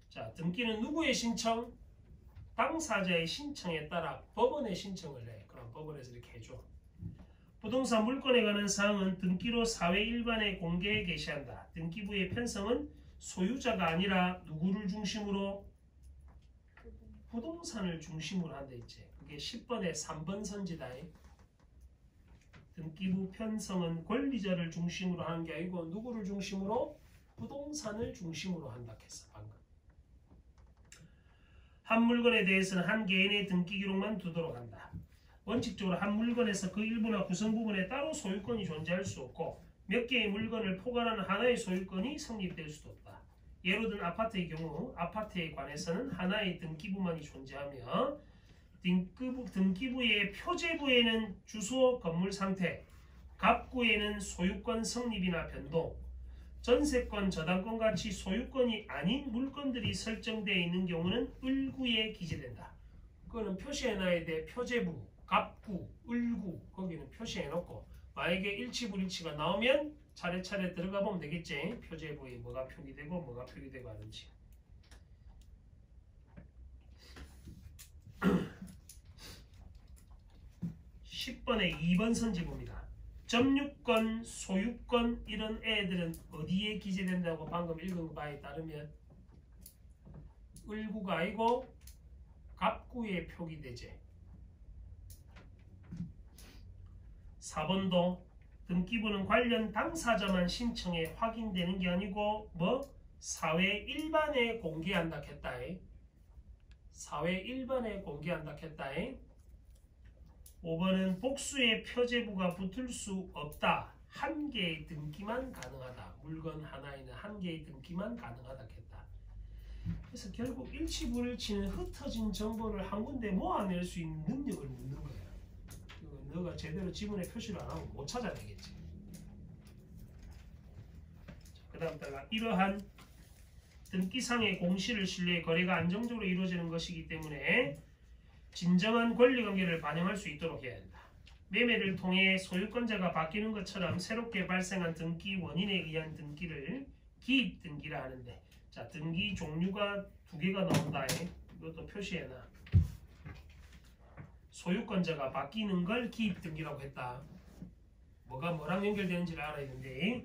자, 등기는 누구의 신청? 당사자의 신청에 따라 법원에 신청을 해. 그럼 법원에서 이렇게 해줘. 부동산 물건에 관한 사항은 등기로 사회 일반에 공개해 게시한다. 등기부의 편성은 소유자가 아니라 누구를 중심으로? 부동산을 중심으로 한다 있지. 그게 10번의 3번 선지다. 등기부 편성은 권리자를 중심으로 하는 게 아니고 누구를 중심으로? 부동산을 중심으로 한다 했어 방금. 한 물건에 대해서는 한 개인의 등기 기록만 두도록 한다. 원칙적으로 한 물건에서 그 일부나 구성 부분에 따로 소유권이 존재할 수 없고 몇 개의 물건을 포괄하는 하나의 소유권이 성립될 수도 없다. 예로 든 아파트의 경우 아파트에 관해서는 하나의 등기부만이 존재하며 등기부의 표제부에는 주소, 건물 상태, 갑구에는 소유권 성립이나 변동, 전세권, 저당권 같이 소유권이 아닌 물건들이 설정되어 있는 경우는 을구에 기재된다. 그거는 표시해놔야 돼. 표제부, 갑구, 을구 거기는 표시해놓고 만약에 일치불일치가 나오면 차례차례 들어가 보면 되겠지. 표제부에 뭐가 표기되고 뭐가 표기되고 하는지. (10번의 2번) 선지봅니다. 점유권, 소유권 이런 애들은 어디에 기재된다고 방금 읽은 바에 따르면 을구가 아니고 갑구에 표기되지. 4번도 등기부는 관련 당사자만 신청해 확인되는 게 아니고 뭐 사회 일반에 공개한다 했다. 사회 일반에 공개한다 했다. 5번은 복수의 표제부가 붙을 수 없다. 한 개의 등기만 가능하다. 물건 하나에는 한 개의 등기만 가능하다 했다. 그래서 결국 일치불일치는 흩어진 정보를 한 군데 모아낼 수 있는 능력을 묻는 거야. 너가 제대로 지문에 표시를 안 하고 못 찾아내겠지. 그 다음다가 이러한 등기상의 공시를 신뢰해 거래가 안정적으로 이루어지는 것이기 때문에 진정한 권리관계를 반영할 수 있도록 해야 한다. 매매를 통해 소유권자가 바뀌는 것처럼 새롭게 발생한 등기 원인에 의한 등기를 기입등기라 하는데, 자, 등기 종류가 두 개가 나온다. 이것도 표시해놔. 소유권자가 바뀌는 걸 기입등기라고 했다. 뭐가 뭐랑 연결되는지를 알아야 되는데,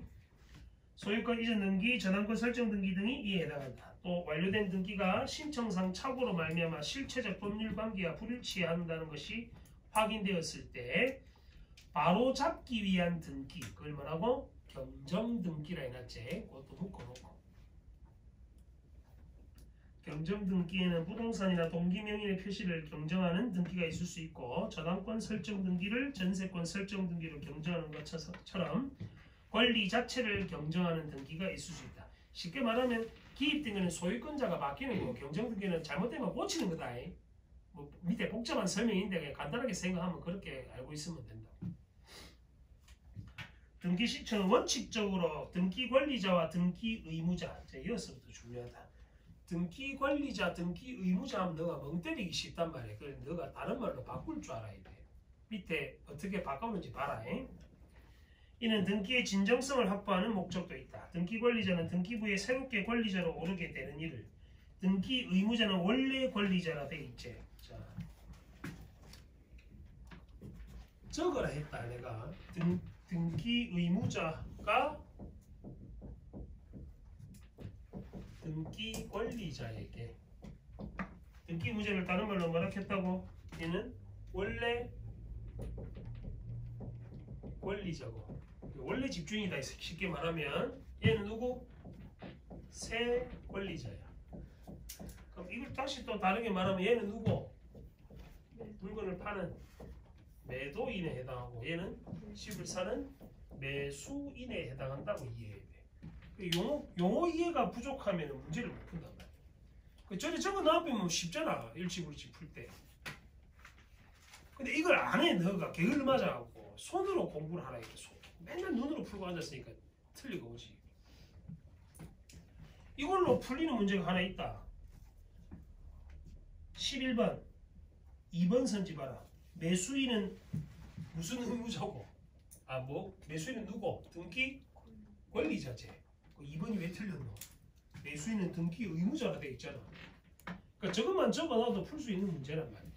소유권 이전 등기, 전환권 설정 등기 등이 이에 해당한다. 또 완료된 등기가 신청상 착오로 말미암아 실체적 법률 관계가 불일치해야 한다는 것이 확인되었을 때 바로 잡기 위한 등기, 그걸 뭐라고? 경정등기라 해놨지. 그것도 묶어놓고, 경정등기에는 부동산이나 동기명인의 표시를 경정하는 등기가 있을 수 있고, 저당권 설정 등기를 전세권 설정 등기로 경정하는 것처럼 권리 자체를 경정하는 등기가 있을 수 있다. 쉽게 말하면 기입등기는 소유권자가 바뀌는 거고, 경정등기는 잘못되면 고치는 거다. 뭐 밑에 복잡한 설명인데 그냥 간단하게 생각하면 그렇게 알고 있으면 된다. 등기 시청은 원칙적으로 등기 권리자와 등기 의무자, 이어서부터 중요하다. 등기 권리자, 등기 의무자 하면 너가 멍 때리기 쉽단 말이야. 그래서 너가 다른 말로 바꿀 줄 알아야 돼. 밑에 어떻게 바꾸는지 봐라. 이는 등기의 진정성을 확보하는 목적도 있다. 등기 권리자는 등기부에 새롭게 권리자로 오르게 되는 일을, 등기 의무자는 원래 권리자라 돼 있지. 자, 적으라 했다 내가. 등기 의무자가 등기 권리자에게, 등기 의무자를 다른 말로 뭐라 했다고? 얘는 원래 권리자고 원래 집주인이다. 쉽게 말하면 얘는 누구? 새 권리자야. 그럼 이걸 다시 또 다르게 말하면 얘는 누구? 물건을 파는 매도인에 해당하고 얘는 집을 사는 매수인에 해당한다고 이해해야 돼. 용어 이해가 부족하면 문제를 못 푼단 말이야. 그 전에 적어 나오면 쉽잖아. 일치불일치 풀 때. 근데 이걸 안 해. 너가 게을러 맞아갖고 손으로 공부를 하라 이거. 맨날 눈으로 풀고 앉았으니까 틀리고 오지. 이걸로 풀리는 문제가 하나 있다. 11번 2번 선지 봐라. 매수인은 무슨 의무자고? 매수인은 누구? 등기 권리자재. 2번이 왜 틀렸노? 매수인은 등기 의무자가 돼 있잖아. 그러니까 저것만 적어놔도 풀 수 있는 문제란 말이야.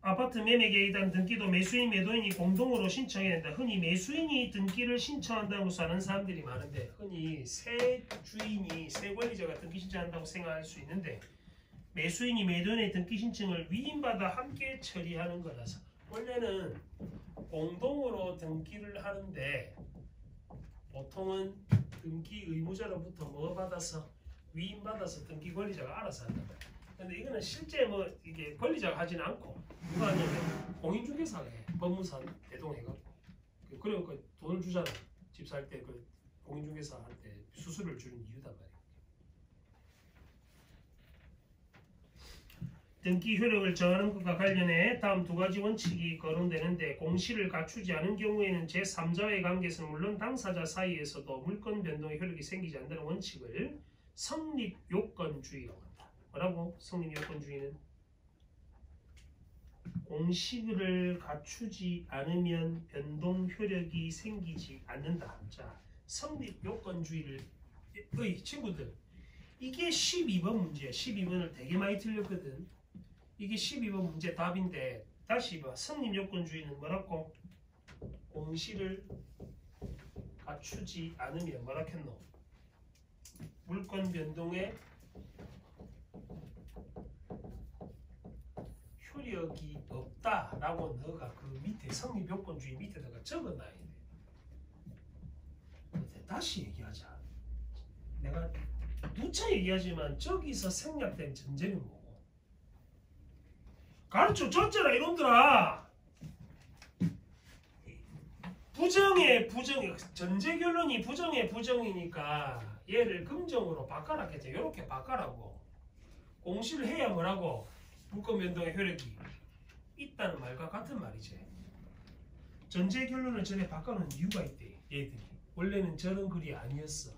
아파트 매매 계획에 대한 등기도 매수인, 매도인이 공동으로 신청해야 된다. 흔히 매수인이 등기를 신청한다고 하는 사람들이 많은데 흔히 새 주인이, 새 권리자가 등기 신청한다고 생각할 수 있는데 매수인이 매도인의 등기 신청을 위임받아 함께 처리하는 거라서 원래는 공동으로 등기를 하는데 보통은 등기 의무자로부터 뭐 받아서 위임받아서 등기 권리자가 알아서 한단 말이야. 근데 이거는 실제 뭐 이게 권리자가 하지는 않고 누가 하냐면 공인중개사가 해. 법무사 대동해갖고 그리고 그 돈을 주잖아. 집 살 때 그 공인중개사 할 때 수수료를 주는 이유단 말이야. 등기 효력을 정하는 것과 관련해 다음 두 가지 원칙이 거론되는데 공시를 갖추지 않은 경우에는 제3자와의 관계에서는 물론 당사자 사이에서도 물권 변동의 효력이 생기지 않는다는 원칙을 성립요건주의라고 한다. 뭐라고? 성립요건주의는 공시를 갖추지 않으면 변동 효력이 생기지 않는다. 자, 성립요건주의의 친구들 이게 12번 문제야. 12번을 되게 많이 틀렸거든. 이게 12번 문제 답인데 다시 봐. 성립요건주의는 뭐라고? 공시를 갖추지 않으면 뭐라 했노? 물권 변동의 효력이 없다라고 너가 그 밑에 성립요건주의 밑에다가 적어놔야 돼. 다시 얘기하자. 내가 누차 얘기하지만 저기서 생략된 전제는 뭐고? 가르쳐 줬잖아 이놈들아. 부정의 전제 결론이 부정이니까 얘를 긍정으로 바꿔라 했지. 이렇게 바꿔라고. 공시를 해야 뭐라고? 물권 변동의 효력이 있다는 말과 같은 말이지. 전제 결론을 전에 바꿔놓은 이유가 있대. 얘들이 원래는 저런 글이 아니었어.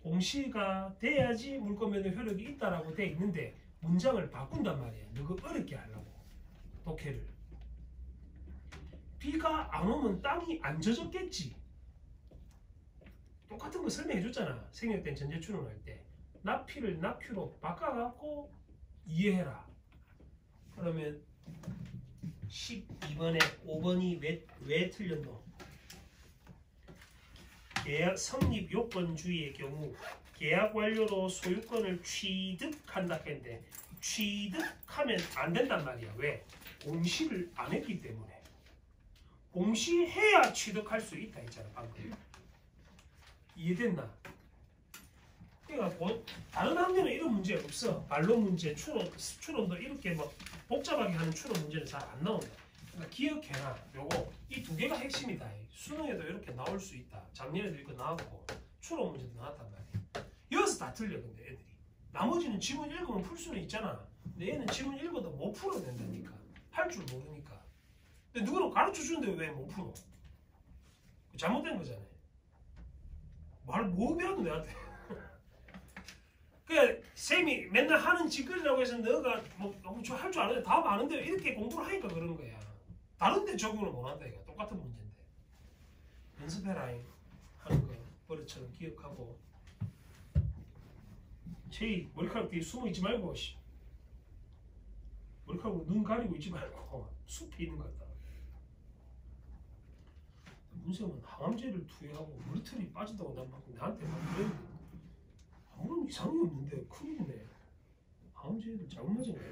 공시가 돼야지 물권 변동 효력이 있다라고 돼 있는데 문장을 바꾼단 말이야. 너가 어렵게 하려고. 독해를. 비가 안 오면 땅이 안 젖었겠지. 똑같은 거 설명해 줬잖아. 생략된 전제 추론할 때. 나피를 나큐로 바꿔갖고 이해해라. 그러면 12번에 5번이 왜 틀렸노? 계약 성립 요건주의의 경우 계약 완료로 소유권을 취득한다 했는데 취득하면 안 된단 말이야. 왜? 공시를 안 했기 때문에. 공시해야 취득할 수 있다 했잖아 방금. 이해됐나? 그러니까 다른 학년은 이런 문제 없어. 반론 문제, 추론도 이렇게 뭐 복잡하게 하는 추론 문제는 잘 안 나온다. 그러니까 기억해라. 요거 이 두 개가 핵심이다. 수능에도 이렇게 나올 수 있다. 작년에도 이렇게 나왔고 추론 문제도 나왔단 말이야. 여기서 다 틀려 근데 애들이. 나머지는 지문 읽으면 풀 수는 있잖아. 근데 얘는 지문 읽어도 못 풀어낸다니까. 할 줄 모르니까. 근데 누구는 가르쳐 주는데 왜 못 풀어? 잘못된 거잖아요. 말 뭐 배워도 내한테. 그러니까 쌤이 맨날 하는 짓거리라고 해서 너가 할 줄 아는데 다 아는데 이렇게 공부를 하니까 그런 거야. 다른데 적용을 못한다 이거. 똑같은 문제인데. 연습해라잉. 하는 거 버릇처럼 기억하고. 제이 머리카락 뒤에 숨어 있지 말고 머리카락으로 눈 가리고 있지 말고 숲에 있는 것 같다. 문쌤은 항암제를 투여하고 머리털이 빠진다고 나한테 막 그랬는데 아무런 이상이 없는데 큰일이네. 항암제를 잘못 맞은 거야.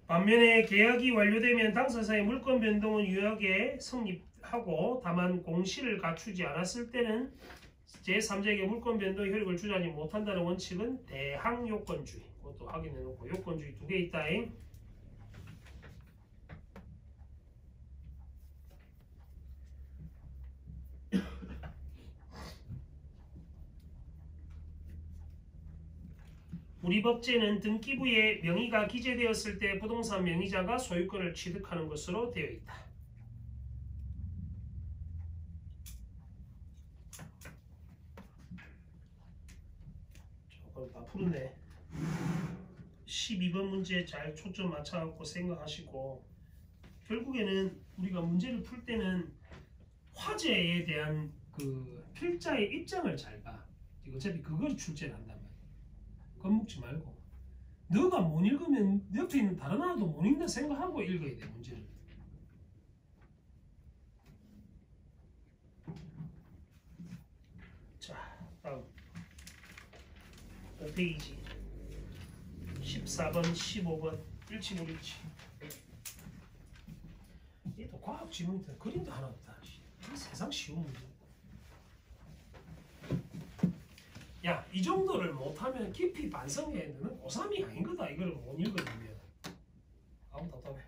반면에 계약이 완료되면 당사자의 물권 변동은 유효하게 성립하고 다만 공시를 갖추지 않았을 때는 제3자에게 물권 변동의 효력을 주장하지 못한다는 원칙은 대항요건주의. 그것도 확인해놓고 요건주의 두 개 있다잉. 우리 법제는 등기부에 명의가 기재되었을 때 부동산 명의자가 소유권을 취득하는 것으로 되어 있다. 조금 다 푸르네. 12번 문제 잘 초점 맞춰갖고 생각하시고, 결국에는 우리가 문제를 풀 때는 화제에 대한 그 필자의 입장을 잘 봐. 어차피 그걸 출제를 한단 말이야. 겁먹지 말고. 너가 못 읽으면 옆에 있는 다른 하나도 못 읽는다 생각하고 읽어야 돼, 문제를. 자, 다음 5페이지 14번, 15번 일치불일치. 얘도 과학 지문인데 그림도 하나 없다. 이 세상 쉬운 문제. 야, 이 정도를 못하면 깊이 반성해. 너는 고3이 아닌 거다. 이걸 못 읽어주면. 아무 답답해.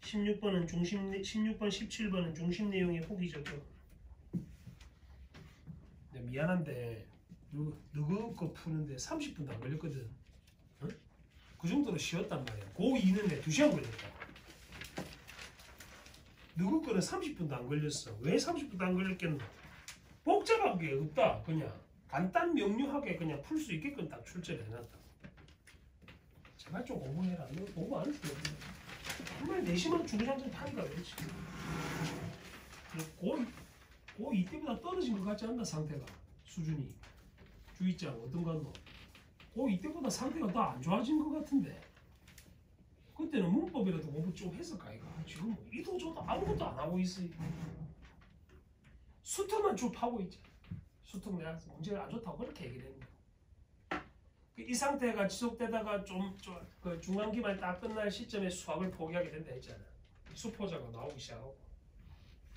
16번, 17번은 중심 내용의 보기 적용. 미안한데 너거 거 푸는데 30분도 안 걸렸거든. 응? 그 정도로 쉬웠단 말이야. 고2는데 2시간 걸렸다. 너거 거는 30분도 안 걸렸어. 왜 30분도 안 걸렸겠노? 복잡한 게 없다. 그냥 간단 명료하게 그냥 풀 수 있게끔 딱 출제를 해놨다. 제발 좀 공부해라. 너 공부 안 했어. 정말 내심으로 주구장창 타니까 그렇지. 고2 때보다 떨어진 것 같지 않나 상태가. 수준이. 주의장 어떤 거 같노? 고2 때보다 상태가 더 안 좋아진 것 같은데. 그때는 문법이라도 공부 좀 했을 까 이가. 지금 뭐 이도 저도 아무것도 안 하고 있어. 수특만 쭉 파고 있지. 수특 내가 문제가 안 좋다고 그렇게 얘기를 했는데. 이 상태가 지속되다가 그 중간기말 딱 끝날 시점에 수학을 포기하게 된다 했잖아. 수포자가 나오기 시작하고.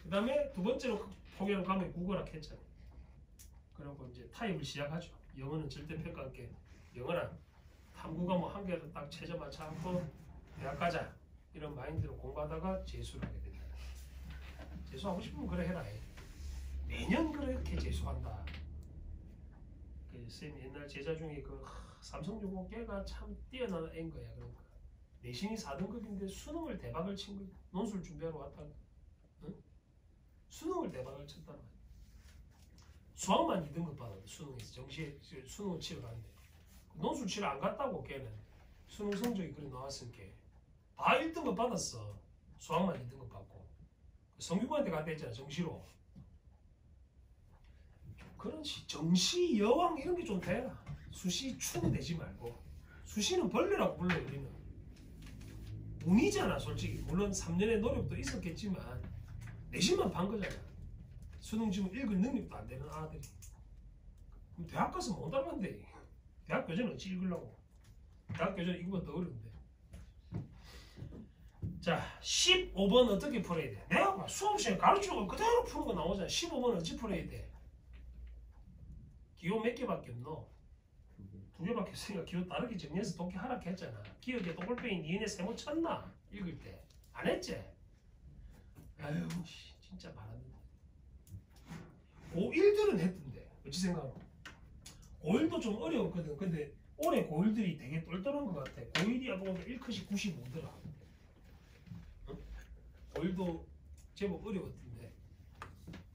그 다음에 두 번째로 포기하는 과목이 국어라고 했잖아. 그리고 이제 타입을 시작하죠. 영어는 절대평가 함께 영어랑 탐구 과목 한 개를 딱 최저 맞춰갖고 대학 가자. 이런 마인드로 공부하다가 재수를 하게 된다. 재수하고 싶으면 그래 해라. 매년 그렇게 재수한다. 쌤 옛날 제자 중에 그 삼성중공 걔가 참 뛰어난 애인 거야. 그러니까 내신이 4등급인데 수능을 대박을 친 거야. 논술 준비하러 왔다가. 응? 수능을 대박을 쳤단 말이야. 수학만 2등급 받았대. 수능에서 정시에 수능을 치러 갔는데 논술 치러 안 갔다고 걔는. 수능 성적이 그래 나왔으니까 다 1등급 받았어. 수학만 2등급 받고 성균관한테 갔다 했잖아. 정시로. 그런 정시 여왕 이런 게 좀 되라. 수시 추는 되지 말고. 수시는 벌레라고 불러. 우리는 운이잖아 솔직히. 물론 3년의 노력도 있었겠지만 내신만 반 거잖아. 수능 지금 읽을 능력도 안 되는 아들이. 그럼 대학 가서 못 알아간대. 대학 교재는 어찌 읽으려고. 대학 교재는 이거보다 더 어려운데. 자 15번 어떻게 풀어야 돼? 내가 수업 시간에 가르치고 그대로 푸는 거 나오잖아. 15번 어찌 풀어야 돼? 기호 몇 개밖에 없노? 2개밖에 없으니까 기호 다르게 정리해서 독해 하라고 했잖아. 기억에 도골뱅이 니네 세모 쳤나? 읽을 때. 안 했지? 아유 진짜 말하는데. 고1들은 했던데. 어찌 생각하노? 고1도 좀 어려웠거든. 근데 올해 고1들이 되게 똘똘한 것 같아. 고1이 아까 보면 1컷이 95더라. 응? 고1도 제법 어려웠던데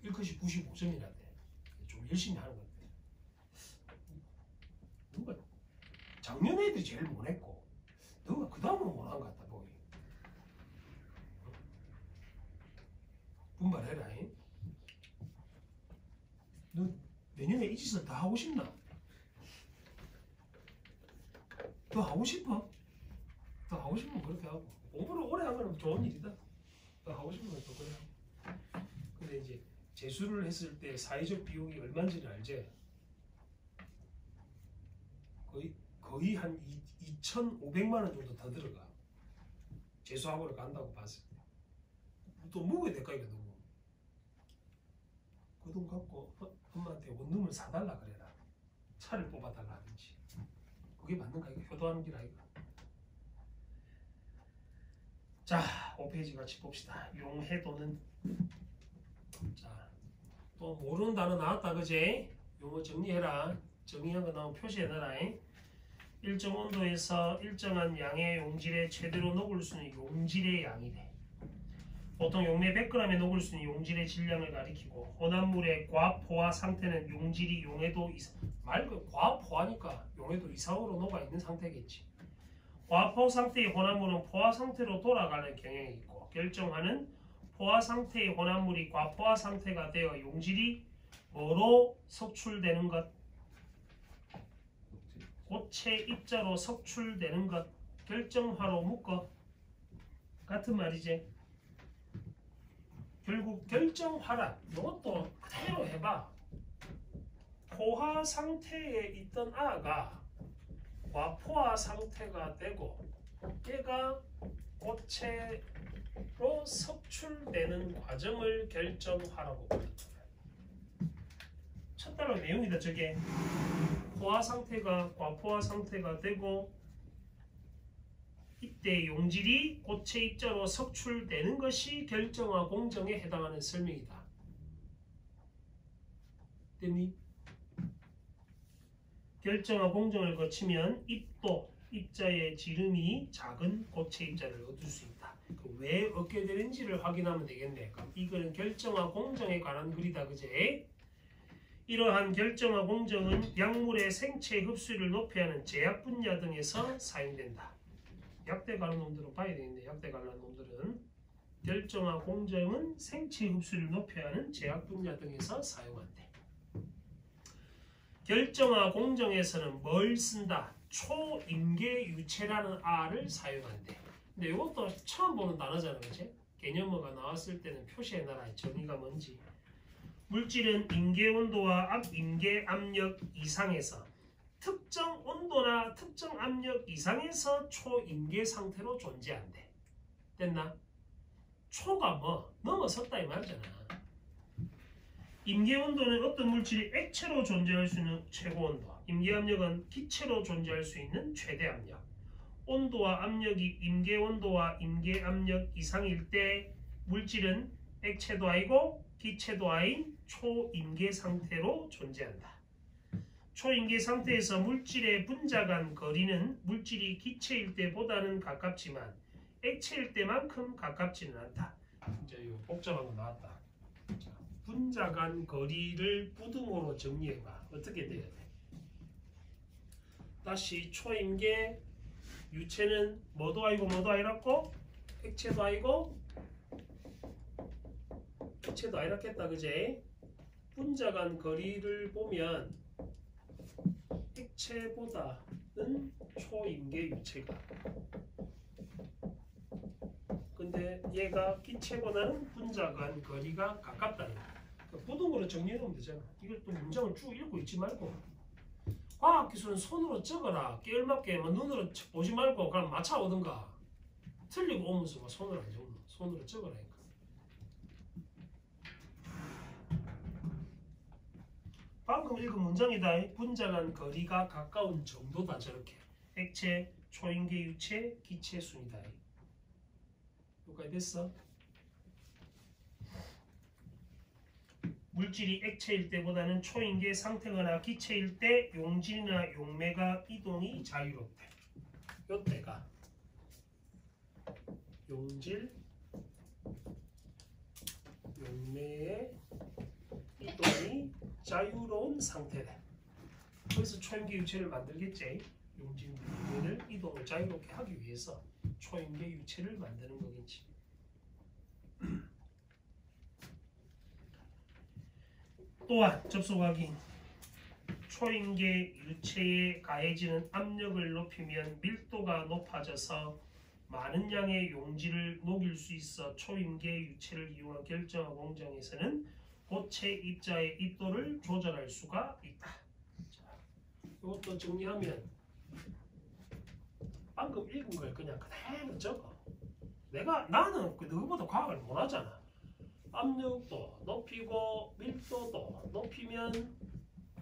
1컷이 95점이나 돼. 좀 열심히 하는 것 같아. 누가 작년 애들이 제일 못했고 너가 그 다음으로 못한 것 같다 보기. 분발해라. 너 내년에 이 짓을 다 하고 싶나? 더 하고 싶어? 더 하고 싶으면 그렇게 하고. 공부를 오래 하면 좋은 일이다. 더 하고 싶으면 또 그래 하고. 근데 이제 재수를 했을 때 사회적 비용이 얼마인지는 알지? 거의 한 2,500만 원 정도 더 들어가. 재수학원을 간다고 봤을 때. 또 먹어야 될까 이거 너무. 그 돈 갖고 엄마한테 원룸을 사달라 그래라. 차를 뽑아달라 하든지. 그게 맞는가 이거 효도하는 길 아이가. 자 5페이지 같이 봅시다. 용해도는 자 또 모르는 단어 나왔다 그제? 용어 정리해라. 정의한 거 나오면 표시해놔라. 일정 온도에서 일정한 양의 용질에 최대로 녹을 수 있는 용질의 양이래. 보통 용매 100g에 녹을 수 있는 용질의 질량을 가리키고 혼합물의 과포화 상태는 용질이 용해도 말고 과포화니까 용해도 이상으로 녹아 있는 상태겠지. 과포 상태의 혼합물은 포화 상태로 돌아가는 경향이 있고 결정하는 포화 상태의 혼합물이 과포화 상태가 되어 용질이 뭐로 석출되는 것? 고체 입자로 석출되는 것. 결정화로 묶어. 같은 말이지. 결국 결정화라. 이것도 그대로 해봐. 포화 상태에 있던 아가 과포화 상태가 되고 얘가 고체로 석출되는 과정을 결정화라고 부른다. 첫 단어 내용이다. 저게 포화 상태가 과포화 상태가 되고 이때 용질이 고체 입자로 석출되는 것이 결정화 공정에 해당하는 설명이다. 됐니? 결정화 공정을 거치면 입도, 입자의 지름이 작은 고체 입자를 얻을 수 있다. 왜 얻게 되는지를 확인하면 되겠네. 그럼 이거는 결정화 공정에 관한 글이다. 그제? 이러한 결정화 공정은 약물의 생체 흡수율을 높여야 하는 제약 분야 등에서 사용된다. 약대 가는 놈들은 봐야 되겠네. 약대 가는 놈들은 결정화 공정은 생체 흡수율을 높여야 하는 제약 분야 등에서 사용한대. 결정화 공정에서는 뭘 쓴다? 초임계 유체라는 R을 사용한대. 근데 이것도 처음 보는 단어잖아. 그치? 개념어가 나왔을 때는 표시해놔라. 정의가 뭔지. 물질은 임계 온도와 임계 압력 이상에서 특정 온도나 특정 압력 이상에서 초임계 상태로 존재한대. 됐나? 초가 뭐? 넘어섰다 이 말이잖아. 임계 온도는 어떤 물질이 액체로 존재할 수 있는 최고 온도, 임계 압력은 기체로 존재할 수 있는 최대 압력. 온도와 압력이 임계 온도와 임계 압력 이상일 때 물질은 액체도 아니고 기체도 아닌 초임계 상태로 존재한다. 초임계 상태에서 물질의 분자 간 거리는 물질이 기체일 때보다는 가깝지만 액체일 때만큼 가깝지는 않다. 이제 이거 복잡한 거 나왔다. 자, 분자 간 거리를 부등호로 정리해봐. 어떻게 돼야 돼? 다시 초임계 유체는 뭐도 아니고 뭐도 아니라고? 액체도 아니고 액체도 아니라겠다. 그제? 분자 간 거리를 보면 액체보다는 초임계 유체가, 근데 얘가 기체보다는 분자 간 거리가 가깝다는 거야. 그러니까 부등호로 정리해놓으면 되잖아. 이걸 또 문장을 쭉 읽고 있지 말고 과학기술은 손으로 적어라. 깨알맞게 눈으로 보지 말고 그냥 맞춰 오든가. 틀리고 오면서 뭐 손으로 안 적노. 손으로 적어라니까. 방금 읽은 문장이다. 분자 간 거리가 가까운 정도다. 저렇게 액체, 초임계 유체, 기체 순이다. 여기까지 됐어? 물질이 액체일 때보다는 초임계 상태거나 기체일 때 용질이나 용매가 이동이 자유롭대. 요때가 용질, 용매의 이동이 자유로운 상태래. 그래서 초임계 유체를 만들겠지. 용질, 용매를 이동을 자유롭게 하기 위해서 초임계 유체를 만드는 거겠지. 또한 접속 확인. 초임계 유체에 가해지는 압력을 높이면 밀도가 높아져서 많은 양의 용질을 녹일 수 있어 초임계 유체를 이용한 결정화 공정에서는 고체 입자의 입도를 조절할 수가 있다. 자, 이것도 정리하면 방금 읽은 걸 그냥 그대로 적어. 나는 너보다 과학을 못하잖아. 압력도 높이고 밀도도 높이면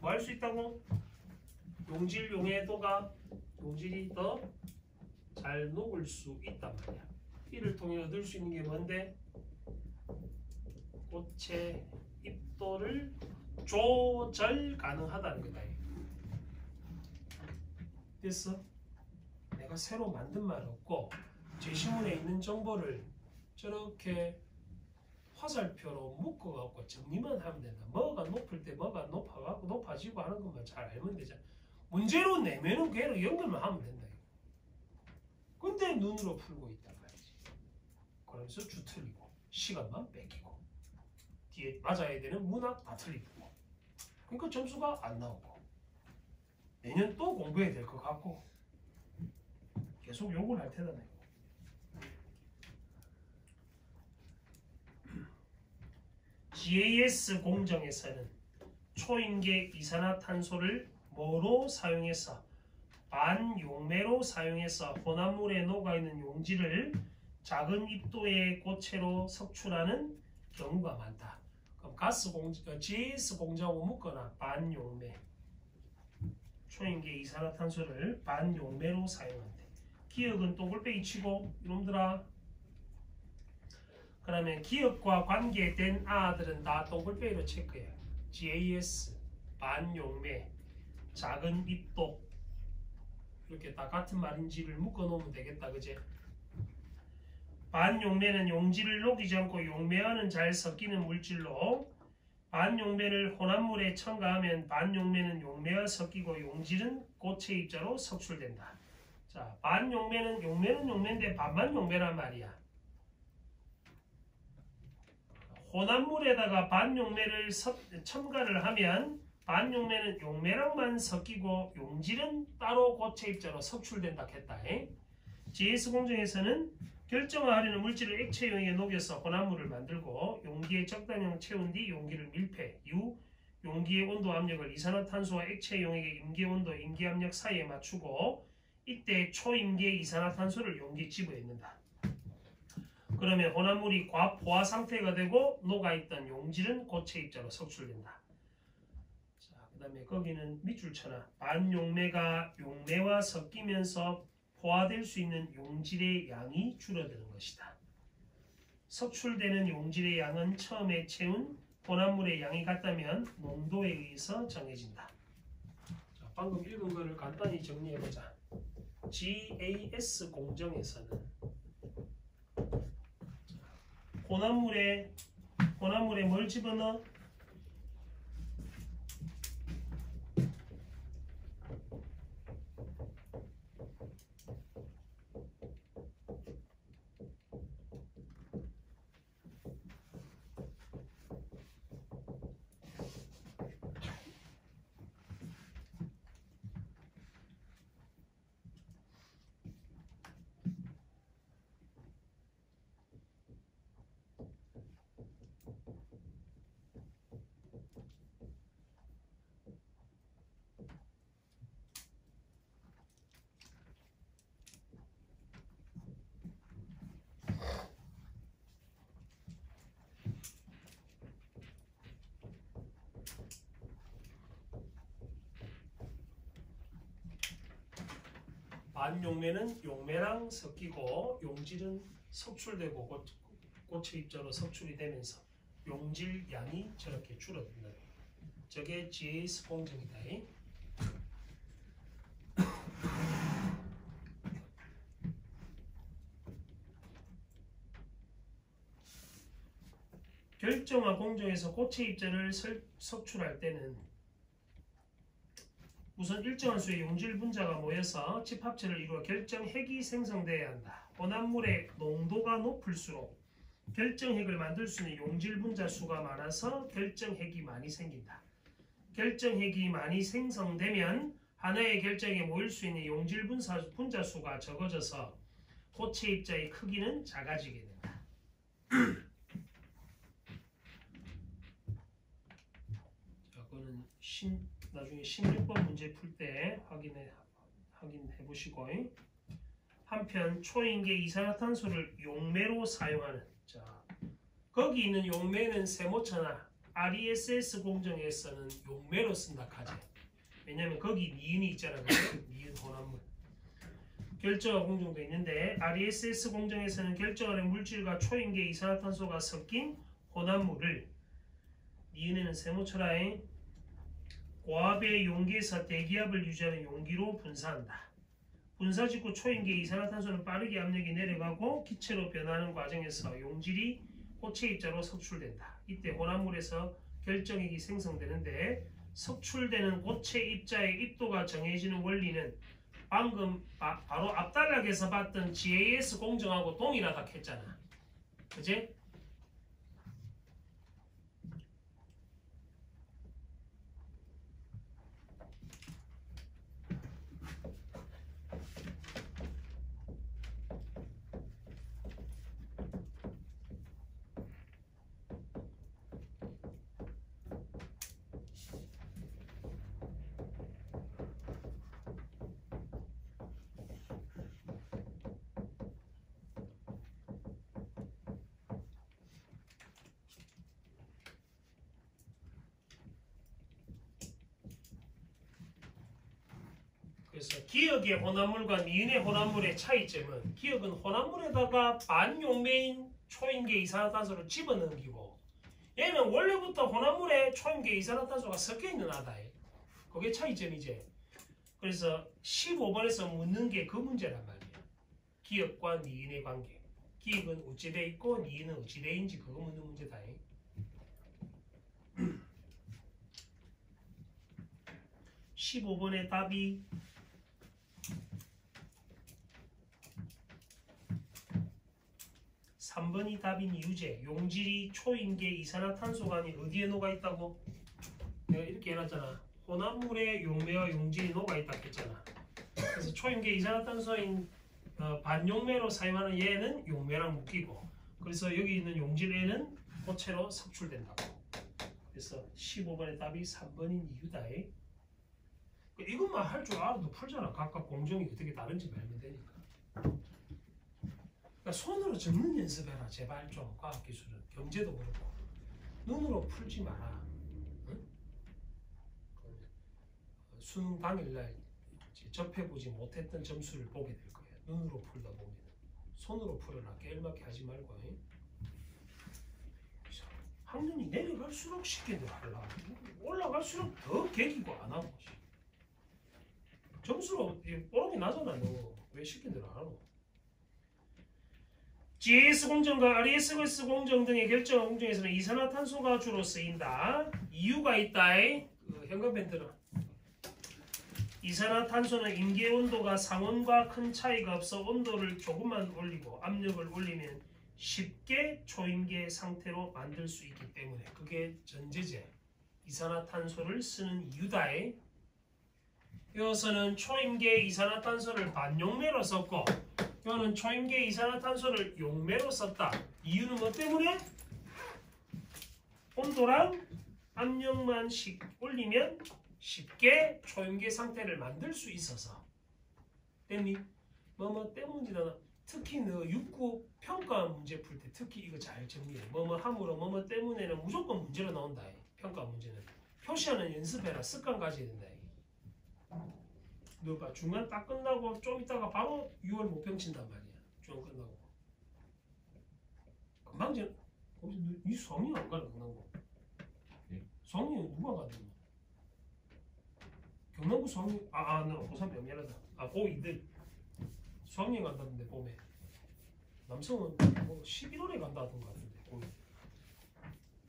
뭐 할 수 있다고? 용질 용해도가 용질이 더 잘 녹을 수 있단 말이야. 이를 통해 얻을 수 있는 게 뭔데? 고체 입도를 조절 가능하다는 거다. 됐어? 내가 새로 만든 말 없고 제시문에 있는 정보를 저렇게 화살표로 묶어갖고 정리만 하면 된다. 뭐가 높을 때 뭐가 높아갖고 높아지고 하는 것만 잘 알면 되잖아. 문제로 내면은 그대로 연결만 하면 된다. 근데 눈으로 풀고 있단 말이지. 그러면서 주 틀리고 시간만 뺏기고 뒤에 맞아야 되는 문학 다 틀리고 그러니까 점수가 안 나오고 내년 또 공부해야 될 것 같고 계속 욕을 할 테다 내가. GAS 공정에서는 초인계 이산화탄소를 뭐로 사용해서 반용매로 사용해서 혼합물에 녹아있는 용지를 작은 입도의 고체로 석출하는 경우가 많다. 그럼 GAS 공정하고 묶거나 반용매 초인계 이산화탄소를 반용매로 사용한대. 기억은 동글빼기 치고 이놈들아. 그러면 기억과 관계된 아들은 다 동글빼기로 체크해. GAS, 반용매, 작은 입도 이렇게 다 같은 말인지를 묶어놓으면 되겠다. 그제? 반용매는 용지를 녹이지 않고 용매와는 잘 섞이는 물질로 반용매를 혼합물에 첨가하면 반용매는 용매와 섞이고 용질은 고체 입자로 석출된다. 자, 반용매는 용매인데 반반 용매란 말이야. 혼합물에다가 반용매를 첨가를 하면 반용매는 용매랑만 섞이고 용질은 따로 고체 입자로 석출된다 했다. GS 공정에서는 결정화하려는 물질을 액체 용액에 녹여서 혼합물을 만들고 용기에 적당량 채운 뒤 용기를 밀폐 이후 용기의 온도 압력을 이산화탄소와 액체 용액의 임계 온도, 임계 압력 사이에 맞추고 이때 초임계 이산화탄소를 용기에 집어넣는다. 그러면 혼합물이 과포화 상태가 되고 녹아있던 용질은 고체 입자로 석출된다. 자, 그 다음에 거기는 밑줄 쳐놔. 반용매가 용매와 섞이면서 포화될 수 있는 용질의 양이 줄어드는 것이다. 석출되는 용질의 양은 처음에 채운 혼합물의 양이 같다면 농도에 의해서 정해진다. 자, 방금 읽은 거를 간단히 정리해보자. GAS 공정에서는 혼합물에 뭘 집어넣어? 반용매는 용매랑 섞이고 용질은 석출되고 고체 입자로 석출이 되면서 용질 양이 저렇게 줄어든다. 저게 GAS 공정이다. 결정화 공정에서 고체 입자를 석출할 때는 우선 일정한 수의 용질 분자가 모여서 집합체를 이루어 결정핵이 생성되어야 한다. 혼합물의 농도가 높을수록 결정핵을 만들 수 있는 용질 분자 수가 많아서 결정핵이 많이 생긴다. 결정핵이 많이 생성되면 하나의 결정에 모일 수 있는 용질 분자 수가 적어져서 고체 입자의 크기는 작아지게 된다. 자, 그거는 나중에 16번 문제 풀 때 확인해 보시고. 한편 초인계 이산화탄소를 용매로 사용하는, 자, 거기 있는 용매는 세모쳐나 RESS 공정에서는 용매로 쓴다 하지. 왜냐면 거기 니은이 있잖아. 니은 혼합물. 결정화 공정도 있는데 RESS 공정에서는 결정하는 물질과 초인계 이산화탄소가 섞인 혼합물을 니은에는 세모쳐라에 고압의 용기에서 대기압을 유지하는 용기로 분사한다. 분사 직후 초인계 이산화탄소는 빠르게 압력이 내려가고 기체로 변하는 과정에서 용질이 고체 입자로 석출된다. 이때 혼합물에서 결정액이 생성되는데 석출되는 고체 입자의 입도가 정해지는 원리는 방금 바로 앞단락에서 봤던 GAS 공정하고 동일하다 했잖아. 그치? 그래서 기역의 혼합물과 니은의 혼합물의 차이점은 기역은 혼합물에다가 반용매인 초인계 이산화탄소를 집어넣기고 얘는 원래부터 혼합물에 초인계 이산화탄소가 섞여있는 하다. 그게 차이점이지. 그래서 15번에서 묻는 게 그 문제란 말이야. 기역과 니은의 관계. 기역은 어찌돼 있고 니은은 어찌돼 있는지 그거 묻는 문제다. 15번의 답이 3번이 답인 이유제. 용질이 초인계 이산화탄소관이 어디에 녹아있다고? 내가 이렇게 해놨잖아. 혼합물에 용매와 용질이 녹아있다 했잖아. 그래서 초인계 이산화탄소인 반용매로 사용하는 얘는 용매랑 묶이고, 그래서 여기 있는 용질에는 고체로 석출된다고. 그래서 15번의 답이 3번인 이유다. 이것만 할 줄 알아도 풀잖아. 각각 공정이 어떻게 다른지 알면 되니까. 그러니까 손으로 적는 연습해라. 제발 좀 과학기술은. 경제도 그렇고. 눈으로 풀지 마라. 응? 수능 당일날 접해보지 못했던 점수를 보게 될 거야. 눈으로 풀다 보면. 손으로 풀어라. 게을맞게 하지 말고. 학년이 내려갈수록 쉽게 하려고. 올라갈수록 더 개기고 안 하고. 점수로 뽀록이 나잖아. 너 왜 쉽게 안 하노? GAS 공정과 RES 공정 등의 결정한 공정에서는 이산화탄소가 주로 쓰인다. 이유가 있다. 현관펜 들어. 이산화탄소는 임계 온도가 상온과 큰 차이가 없어 온도를 조금만 올리고 압력을 올리면 쉽게 초임계 상태로 만들 수 있기 때문에 그게 전제제. 이산화탄소를 쓰는 이유다. 여기서는 초임계 이산화탄소를 반용매로 썼고 이거는 초임계 이산화탄소를 용매로 썼다. 이유는 뭐 때문에? 온도랑 압력만 올리면 쉽게 초임계 상태를 만들 수 있어서. 때문에 뭐뭐 때문이다. 특히 너 육구 평가 문제 풀 때 특히 이거 잘 정리해. 뭐뭐 함으로 뭐뭐 때문에는 무조건 문제로 나온다. 평가 문제는. 표시하는 연습해라. 습관 가져야 된다. 너 봐. 중간 딱 끝나고 좀 있다가 바로 6월 모평 친단 말이야. 중간 끝나고. 금방 전 이 수학여행 안 가나 경남고? 예? 수학여행 누가 가는 거? 경남고 수학여행 너 고3 미안하다. 고2들 수학여행 간다던데 봄에. 남성은 뭐 11월에 간다던 것 같은데 고2.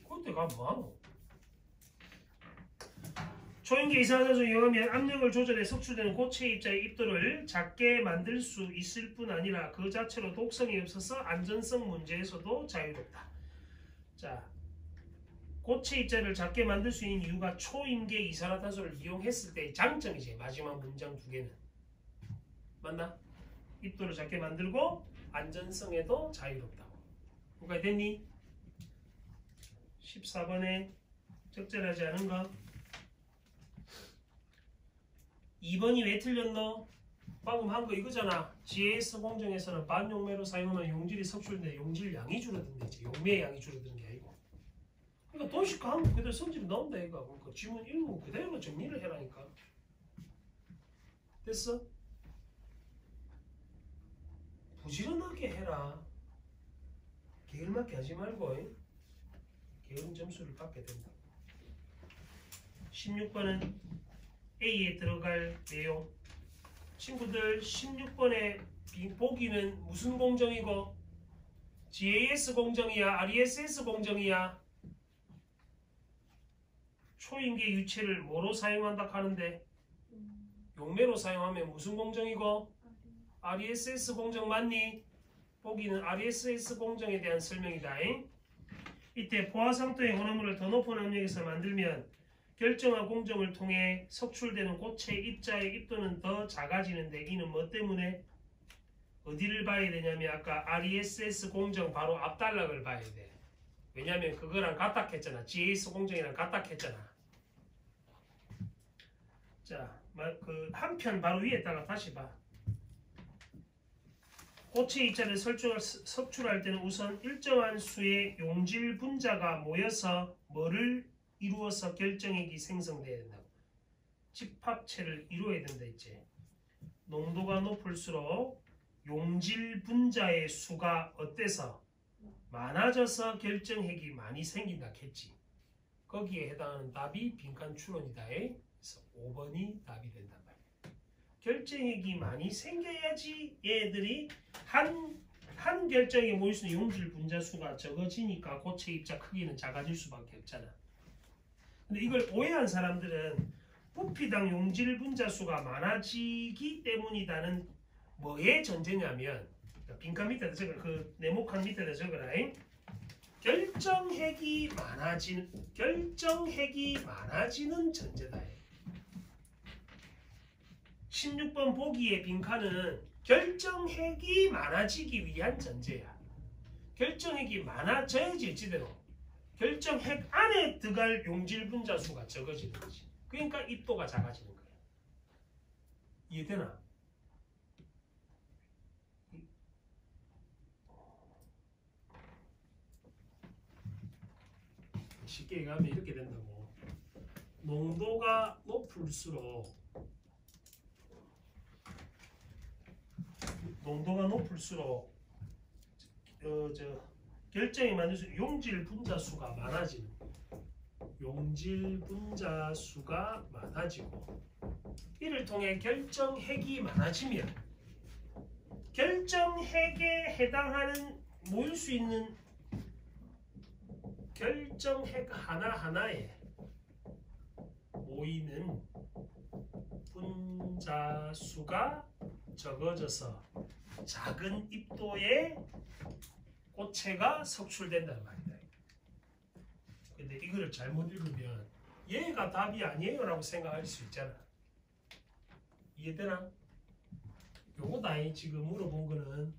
그때 가면 뭐하노? 초임계 이산화탄소에 의하면 압력을 조절해 석출되는 고체 입자의 입도를 작게 만들 수 있을 뿐 아니라 그 자체로 독성이 없어서 안전성 문제에서도 자유롭다. 자, 고체 입자를 작게 만들 수 있는 이유가 초임계 이산화탄소를 이용했을 때의 장점이지. 마지막 문장 두 개는. 맞나? 입도를 작게 만들고 안전성에도 자유롭다고. 뭐가 됐니? 14번에 적절하지 않은 거. 2번이 왜 틀렸노? 방금 한 거 이거잖아. GAS 공정에서는 반용매로 사용하면 용질이 석출돼 용질 양이 줄어든대지. 용매의 양이 줄어드는 게 아니고. 그러니까 도식과 한국 그대로 성질이 나온다 이거. 그러니까 지문 1문 그대로 정리를 해라니까. 됐어? 부지런하게 해라. 게을맞게 하지 말고. 게으른 점수를 받게 된다. 16번은 A에 들어갈 내용. 친구들 16번의 보기는 무슨 공정이고 GAS 공정이야? RESS 공정이야? 초인계 유체를 뭐로 사용한다 하는데 용매로 사용하면 무슨 공정이고 RESS 공정 맞니? 보기는 RESS 공정에 대한 설명이다. 이때 포화상토의 혼합물을 더 높은 압력에서 만들면 결정화 공정을 통해 석출되는 고체 입자의 입도는 더 작아지는데 이는 뭐 때문에? 어디를 봐야 되냐면 아까 RESS 공정 바로 앞단락을 봐야 돼. 왜냐면 그거랑 같다 했잖아. GAS 공정이랑 같다 했잖아. 자, 그 한편 바로 위에다가 다시 봐. 고체 입자를 석출할 때는 우선 일정한 수의 용질 분자가 모여서 뭐를 이루어서 결정액이 생성돼야 된다고. 집합체를 이루어야 된다 했지. 농도가 높을수록 용질 분자의 수가 어때서 많아져서 결정핵이 많이 생긴다 했지. 거기에 해당하는 답이 빈칸 추론이다. 그래서 5번이 답이 된단 말이야. 결정핵이 많이 생겨야지 얘들이 한 결정에 모일 수 있는 용질 분자 수가 적어지니까 고체 입자 크기는 작아질 수밖에 없잖아. 근데 이걸 오해한 사람들은 부피당 용질 분자 수가 많아지기 때문이다는 뭐의 전제냐면 빈칸 밑에다 적어 그 네모칸 밑에다 적어라. 결정핵이 많아지는 전제다. 16번 보기의 빈칸은 결정핵이 많아지기 위한 전제야. 결정핵이 많아져야지 어찌되노? 결정핵 안에 들어갈 용질 분자 수가 적어지는 거지. 그러니까 입도가 작아지는 거야. 이해되나? 쉽게 얘기하면 이렇게 된다고. 농도가 높을수록 결정이 만들 수 용질 분자 수가 많아지는 용질 분자 수가 많아지고 이를 통해 결정핵이 많아지면 결정핵에 해당하는 모일 수 있는 결정핵 하나하나에 모이는 분자 수가 적어져서 작은 입도의 고체가 석출된다는 말이다. 근데 이거를 잘못 읽으면 얘가 답이 아니에요 라고 생각할 수 있잖아. 이해되나? 요거다. 지금 물어본 거는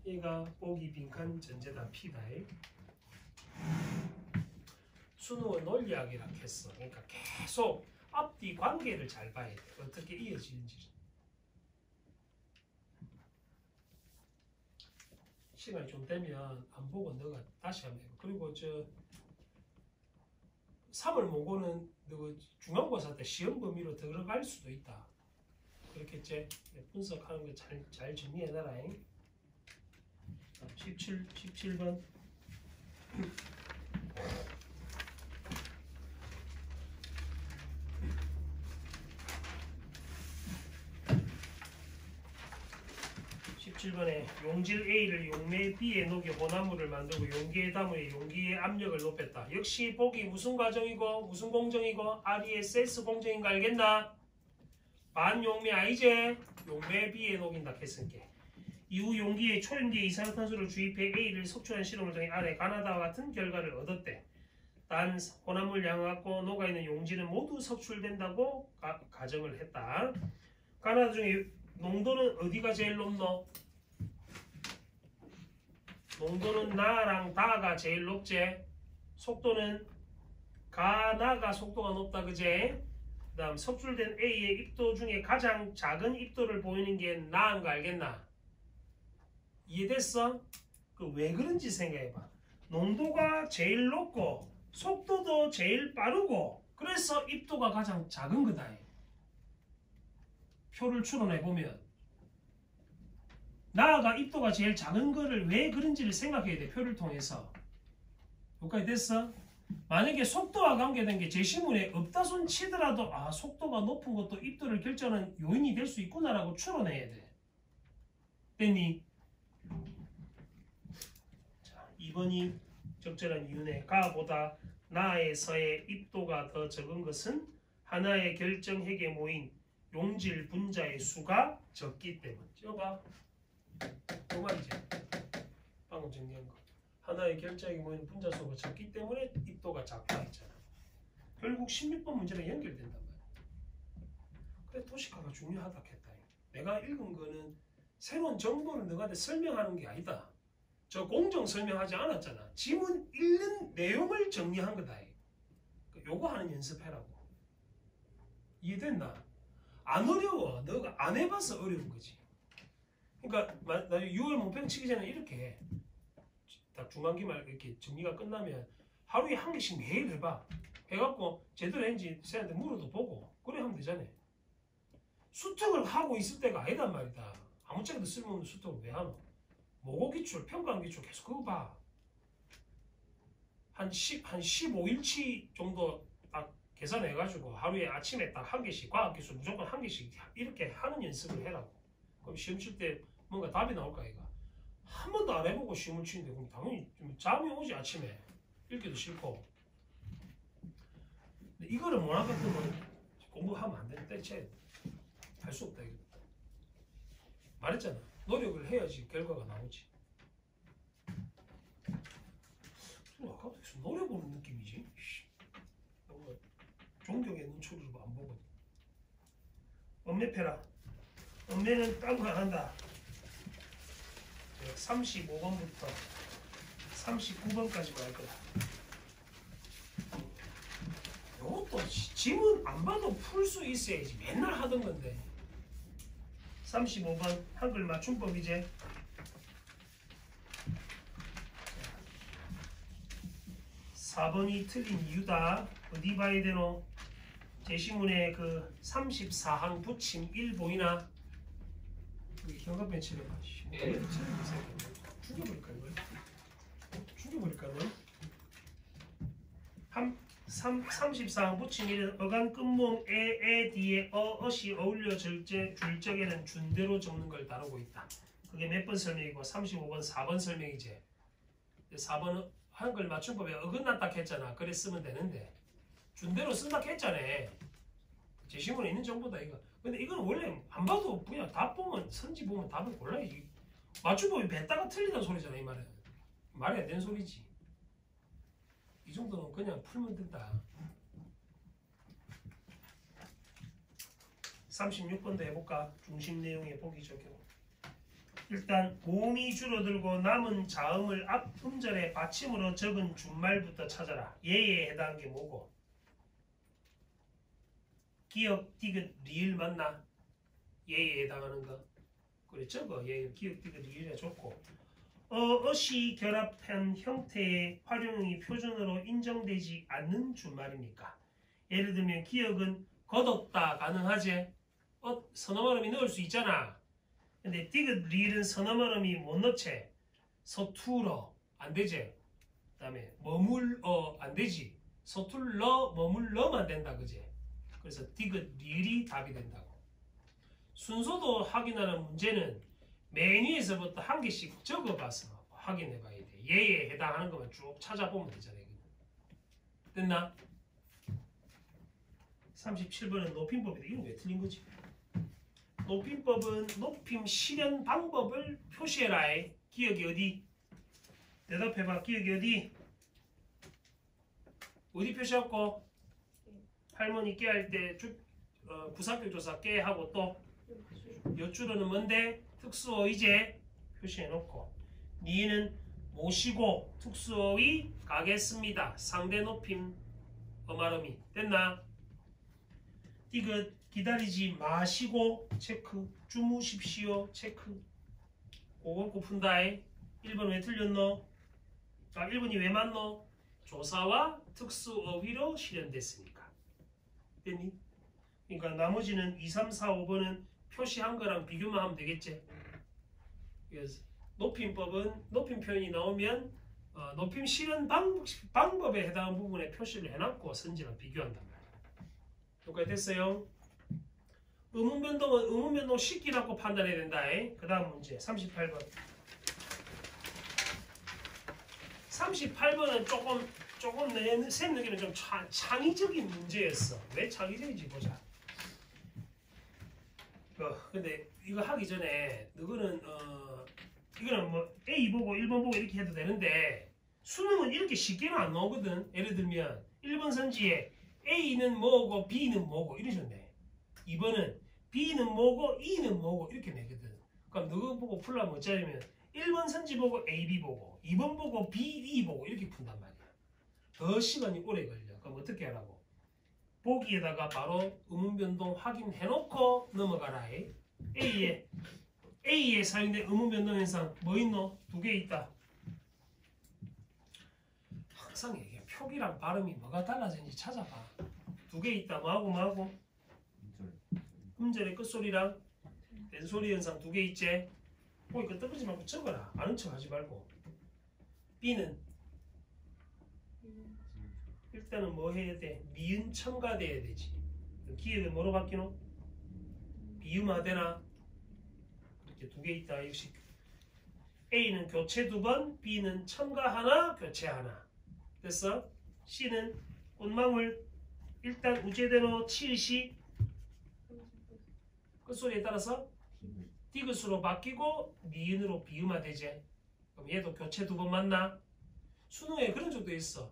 얘가 보기 빈칸 전제다 P다. 수능은 논리학이라 했어. 그러니까 계속 앞뒤 관계를 잘 봐야 돼. 어떻게 이어지는지. 시간이 좀 되면 안 보고 너가 다시 한번 해봐. 그리고 3월 모고는 너 중간고사 때 시험 범위로 들어갈 수도 있다. 그렇겠지? 분석하는 거 잘 정리해놔라. 17번. (17번에) 용질 A를 용매 B에 녹여 혼합물을 만들고 용기에 담으에 용기의 압력을 높였다. 역시 보기 무슨 과정이고 무슨 공정이고 RESS 공정인 거 알겠나? 반용매 아니지? 용매 B에 녹인다 했으니까. 이후 용기에 초용기에 이산화탄소를 주입해 A를 석출한 실험을 통해 아래 가나다와 같은 결과를 얻었대. 단 혼합물 양을 갖고 녹아있는 용질은 모두 석출된다고 가정을 했다. 가나다 중에 농도는 어디가 제일 높노? 농도는 나랑 다가 제일 높지. 속도는 가나가 속도가 높다 그제. 그 다음 석출된 A의 입도 중에 가장 작은 입도를 보이는 게 나인 거 알겠나? 이해됐어? 그 왜 그런지 생각해봐. 농도가 제일 높고 속도도 제일 빠르고 그래서 입도가 가장 작은 거다. 표를 추론해보면 나아가 입도가 제일 작은 거를 왜 그런지를 생각해야 돼. 표를 통해서. 여기까지 됐어? 만약에 속도와 관계된 게 제시문에 없다 손 치더라도 속도가 높은 것도 입도를 결정하는 요인이 될 수 있구나라고 추론해야 돼. 됐니? 자, 2번이 적절한 이유네. 가보다 나에서의 입도가 더 적은 것은 하나의 결정핵에 모인 용질 분자의 수가 적기 때문. 찍어봐. 그 말이지. 방금 정리한 거. 하나의 결정핵에 모이는 분자 수가 적기 때문에 입도가 작다 했잖아. 결국 16번 문제랑 연결된단 말이야. 그래 도식화가 중요하다 했다. 내가 읽은 거는 새로운 정보를 너한테 설명하는 게 아니다. 저 공정 설명하지 않았잖아. 지문 읽는 내용을 정리한 거다. 요거 하는 연습해라고. 이해됐나? 안 어려워. 너가 안 해봐서 어려운 거지. 그러니까 나 6월 문평 치기 전에 이렇게 해. 딱 중간기말 이렇게 정리가 끝나면 하루에 한 개씩 매일 해봐. 해갖고 제대로 했는지 쌤한테 물어도 보고 그래 하면 되잖아. 수특을 하고 있을 때가 아니단 말이다. 아무짝에도 쓸모없는 수특을 왜 하노? 모고 기출, 평가한 기출 계속 그거 봐. 한 15일치 정도 딱 계산해가지고 하루에 아침에 딱 한 개씩 과학기술 무조건 한 개씩 이렇게 하는 연습을 해라고. 그럼 시험 칠 때 뭔가 답이 나올까 이거. 한 번도 안 해보고 시험을 치는데 그럼 당연히 좀 잠이 오지 아침에. 읽기도 싫고. 근데 이거를 못 하겠으면 공부하면 안 되는 때째 할 수 없다 이거. 말했잖아. 노력을 해야지 결과가 나오지. 아까부터 계속 노래 보는 느낌이지. 뭔가 존경의 눈초리로 안 보거든. 엄매패라. 엄매는 딴 거 안 한다. 35번부터 39번까지만 할 거다. 이것도 지문 안 봐도 풀 수 있어야지. 맨날 하던 건데. 35번 한글 맞춤법이제. 자, 4번이 틀린 이유다. 어디 봐야 되노? 제시문에 그 34항 붙임 1 보이나? 현관변 칠해봐. 죽여버릴까 이거? 죽여버릴까 너? 34항 붙임 1은 어간 끝몽 에 뒤에 어시 어울려 줄 적에는 준대로 적는 걸 다루고 있다. 그게 몇 번 설명이고 35번 4번 설명이지. 4번은 한글 맞춤법에 어긋났다 했잖아. 그래 쓰면 되는데 준대로 쓴다 했잖아. 제시문에 있는 정보다 이거. 근데 이건 원래 안 봐도 그냥 답 보면 선지 보면 답을 골라야지. 맞춤법이 뱉다가 틀리다는 소리잖아. 이 말은 말이 안 되는 소리지. 이 정도는 그냥 풀면 된다. 36번도 해볼까? 중심 내용의 보기 적용. 일단 모음이 줄어들고 남은 자음을 앞 음절의 받침으로 적은 준말부터 찾아라. 예에 해당한 게 뭐고? 기역, 디귿, 리을 맞나? 예에 해당하는 거. 그래 적어. 예, 기역, 디귿, 리을에 좋고. 어시 결합한 형태의 활용이 표준어로 인정되지 않는 준말입니까? 예를 들면 기역은 걷었다 가능하지? 선어말음이 넣을 수 있잖아. 근데 디귿, 리을은 선어말음이 못 넣지. 서툴어 안 되지. 그 다음에 머물어 안 되지. 서툴러 머물러만 된다 그지. 그래서 디귿, 리을이 답이 된다고. 순서도 확인하는 문제는 맨 위에서부터 한 개씩 적어봐서 확인해봐야 돼. 예에 해당하는 것만 쭉 찾아보면 되잖아. 됐나? 37번은 높임법이다. 이건 왜 틀린 거지? 높임법은 높임 실현 방법을 표시해라. 기억이 어디? 대답해봐. 기억이 어디? 어디 표시하고? 할머니 깨할 때 부사격 조사 깨하고 또 엿줄어는 뭔데? 특수어의제 표시해놓고 니는 모시고 특수어의 가겠습니다. 상대 높임 어마름이 됐나? 디귿 기다리지 마시고 체크. 주무십시오 체크. 그건 꼭 푼다. 1번 왜 틀렸노? 1번이 왜 맞노? 조사와 특수어휘로 실현됐으니까. 됐니? 그러니까 나머지는 2, 3, 4, 5번은 표시한 거랑 비교만 하면 되겠지. 그래서 높임법은 높임 표현이 나오면 높임 실현 방법에 해당하는 부분에 표시를 해놨고 선지랑 비교한단 말이야. 여기까지 됐어요? 의문변동은 의문변동 시기라고 판단해야 된다. 그 다음 문제 38번. 38번은 조금 내 생각에는 좀 창의적인 문제였어. 왜 창의적인지 보자. 근데 이거 하기 전에 너는 이거는 뭐 A 보고 1번 보고 이렇게 해도 되는데 수능은 이렇게 쉽게는 안 나오거든. 예를 들면 1번 선지에 A는 뭐고 B는 뭐고 이러셨네. 2번은 B는 뭐고 E는 뭐고 이렇게 내거든. 그럼 너가 보고 풀려면 어쩌냐면 1번 선지 보고 A, B 보고 2번 보고 B, E 보고 이렇게 푼단 말이야. 더 시간이 오래 걸려. 그럼 어떻게 하라고? 보기에다가 바로 의문변동 확인해놓고 넘어가라. A에 사용된 의문변동 현상 뭐 있노? 2개 있다. 항상 얘기해. 표기랑 발음이 뭐가 달라지는지 찾아봐. 2개 있다. 뭐하고? 음절의 끝소리랑 랜소리 현상 2개 있지? 보기 끄떡하지 말고 적어라. 아는 척 하지 말고. B는 일단은 뭐 해야 돼? 미음 첨가돼야 되지. 기억은 뭐로 바뀌노? 비음화되나? 이렇게 2개 있다. 역시 A는 교체 2번, B는 첨가 하나, 교체 하나. 됐어? C는 꽃망울 일단 우제대로 치읓이 끝소리에 따라서 디귿으로 바뀌고 니은으로 비음화되지. 그럼 얘도 교체 2번 맞나? 수능에 그런 적도 있어.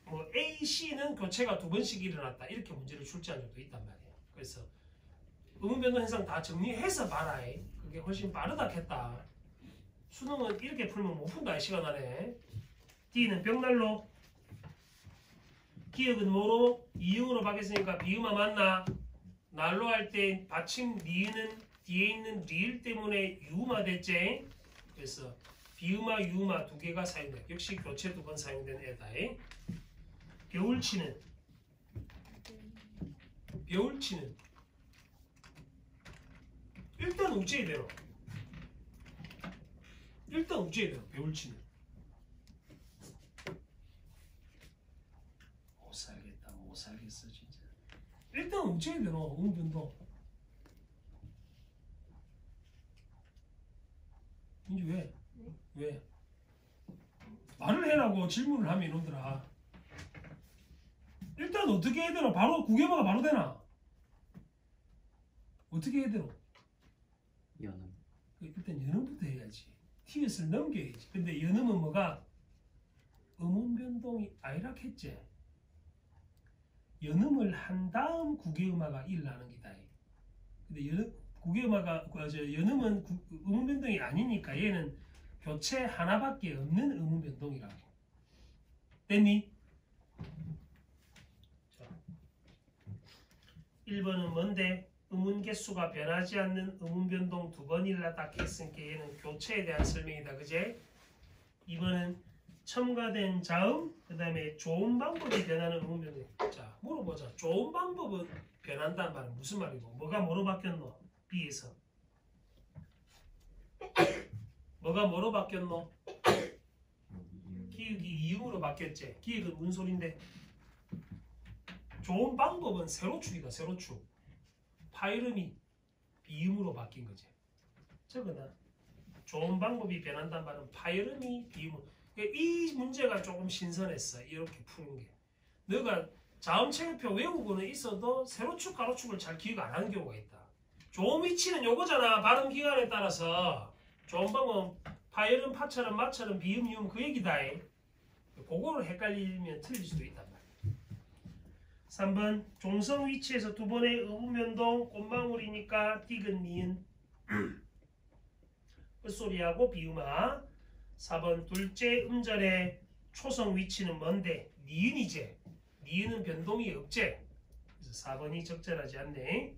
뭐 A, C는 교체가 2번씩 일어났다. 이렇게 문제를 출제한 적도 있단 말이에요. 그래서 의문변동 현상 다 정리해서 봐라. 그게 훨씬 빠르다겠다. 수능은 이렇게 풀면 못 푼다. 시간 안에. D는 벽난로. 기억은 뭐로? 이응으로 바뀌었으니까 비음화 맞나? 난로 할 때 받침 니은은 뒤에 있는 리을 때문에 유음화 됐지. 그래서 비음화, 유음화 2개가 사용돼. 역시 교체 2번 사용된 애다. 겨울치는 일단 우제대로 겨울치는 못 살겠어 진짜. 일단 우제대로 의문변동. 이제 왜? 말을 해라고 질문을 하면 이놈들아. 일단 어떻게 해야 되나? 바로 구개마가 바로 되나? 어떻게 해야 되나? 연음. 일단 연음부터 해야지. 티읕을 넘겨야지. 근데 연음은 뭐가? 음운변동이 아니라겠지. 연음을 한 다음 구개음화가 일어나는 기다. 근데 연음은 음운변동이 아니니까 얘는 교체 하나밖에 없는 음운변동이라고. 됐니? 1번은 뭔데? 음운 개수가 변하지 않는 음운변동 2번 일어났다 했으니까 얘는 교체에 대한 설명이다. 그제? 2번은 첨가된 자음, 그 다음에 좋은 방법이 변하는 음운변동. 자, 물어보자. 좋은 방법은 변한다는 말은 무슨 말이고? 뭐가 뭐로 바뀌었노? B에서. 뭐가 뭐로 바뀌었노? 기억이 이음으로 바뀌었지. 기억은 무슨 소린데? 좋은 방법은 세로축이다. 세로축. 파이름이 비음으로 바뀐 거지. 적어나 좋은 방법이 변한다는 말은 파이름이 비음으로. 이 문제가 조금 신선했어. 이렇게 푸는 게. 너가 자음체계표 외우고는 있어도 세로축, 가로축을 잘 기억 안 하는 경우가 있다. 좋은 위치는 요거잖아. 발음 기간에 따라서. 좋은 방법은 파이름, 파처럼, 마처럼, 비음, 이음 그 얘기다. 그거를 헷갈리면 틀릴 수도 있단 말이야. 3번 종성 위치에서 2번의 의문변동 꽃망울이니까 디귿 니은 끝소리하고 비음화. 4번 둘째 음절의 초성 위치는 뭔데? 니은이지. 니은은 변동이 없지. 그래서 4번이 적절하지 않네.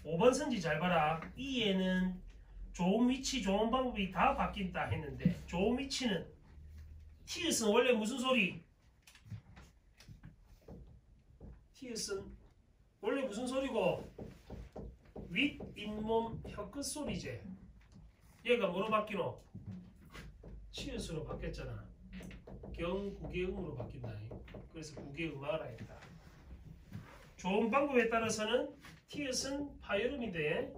5번 선지 잘 봐라. 이에는 좋은 위치, 좋은 방법이 다 바뀐다 했는데 좋은 위치는 티읕은 원래 무슨 소리? 티읕은 원래 무슨 소리고? 윗, 잇몸, 혀끝 소리지. 얘가 뭐로 바뀌노? 치읓으로 바뀌었잖아. 경구개음으로 바뀐다. 그래서 구개음하라 했다. 좋은 방법에 따라서는 티읕은 파열음이 돼.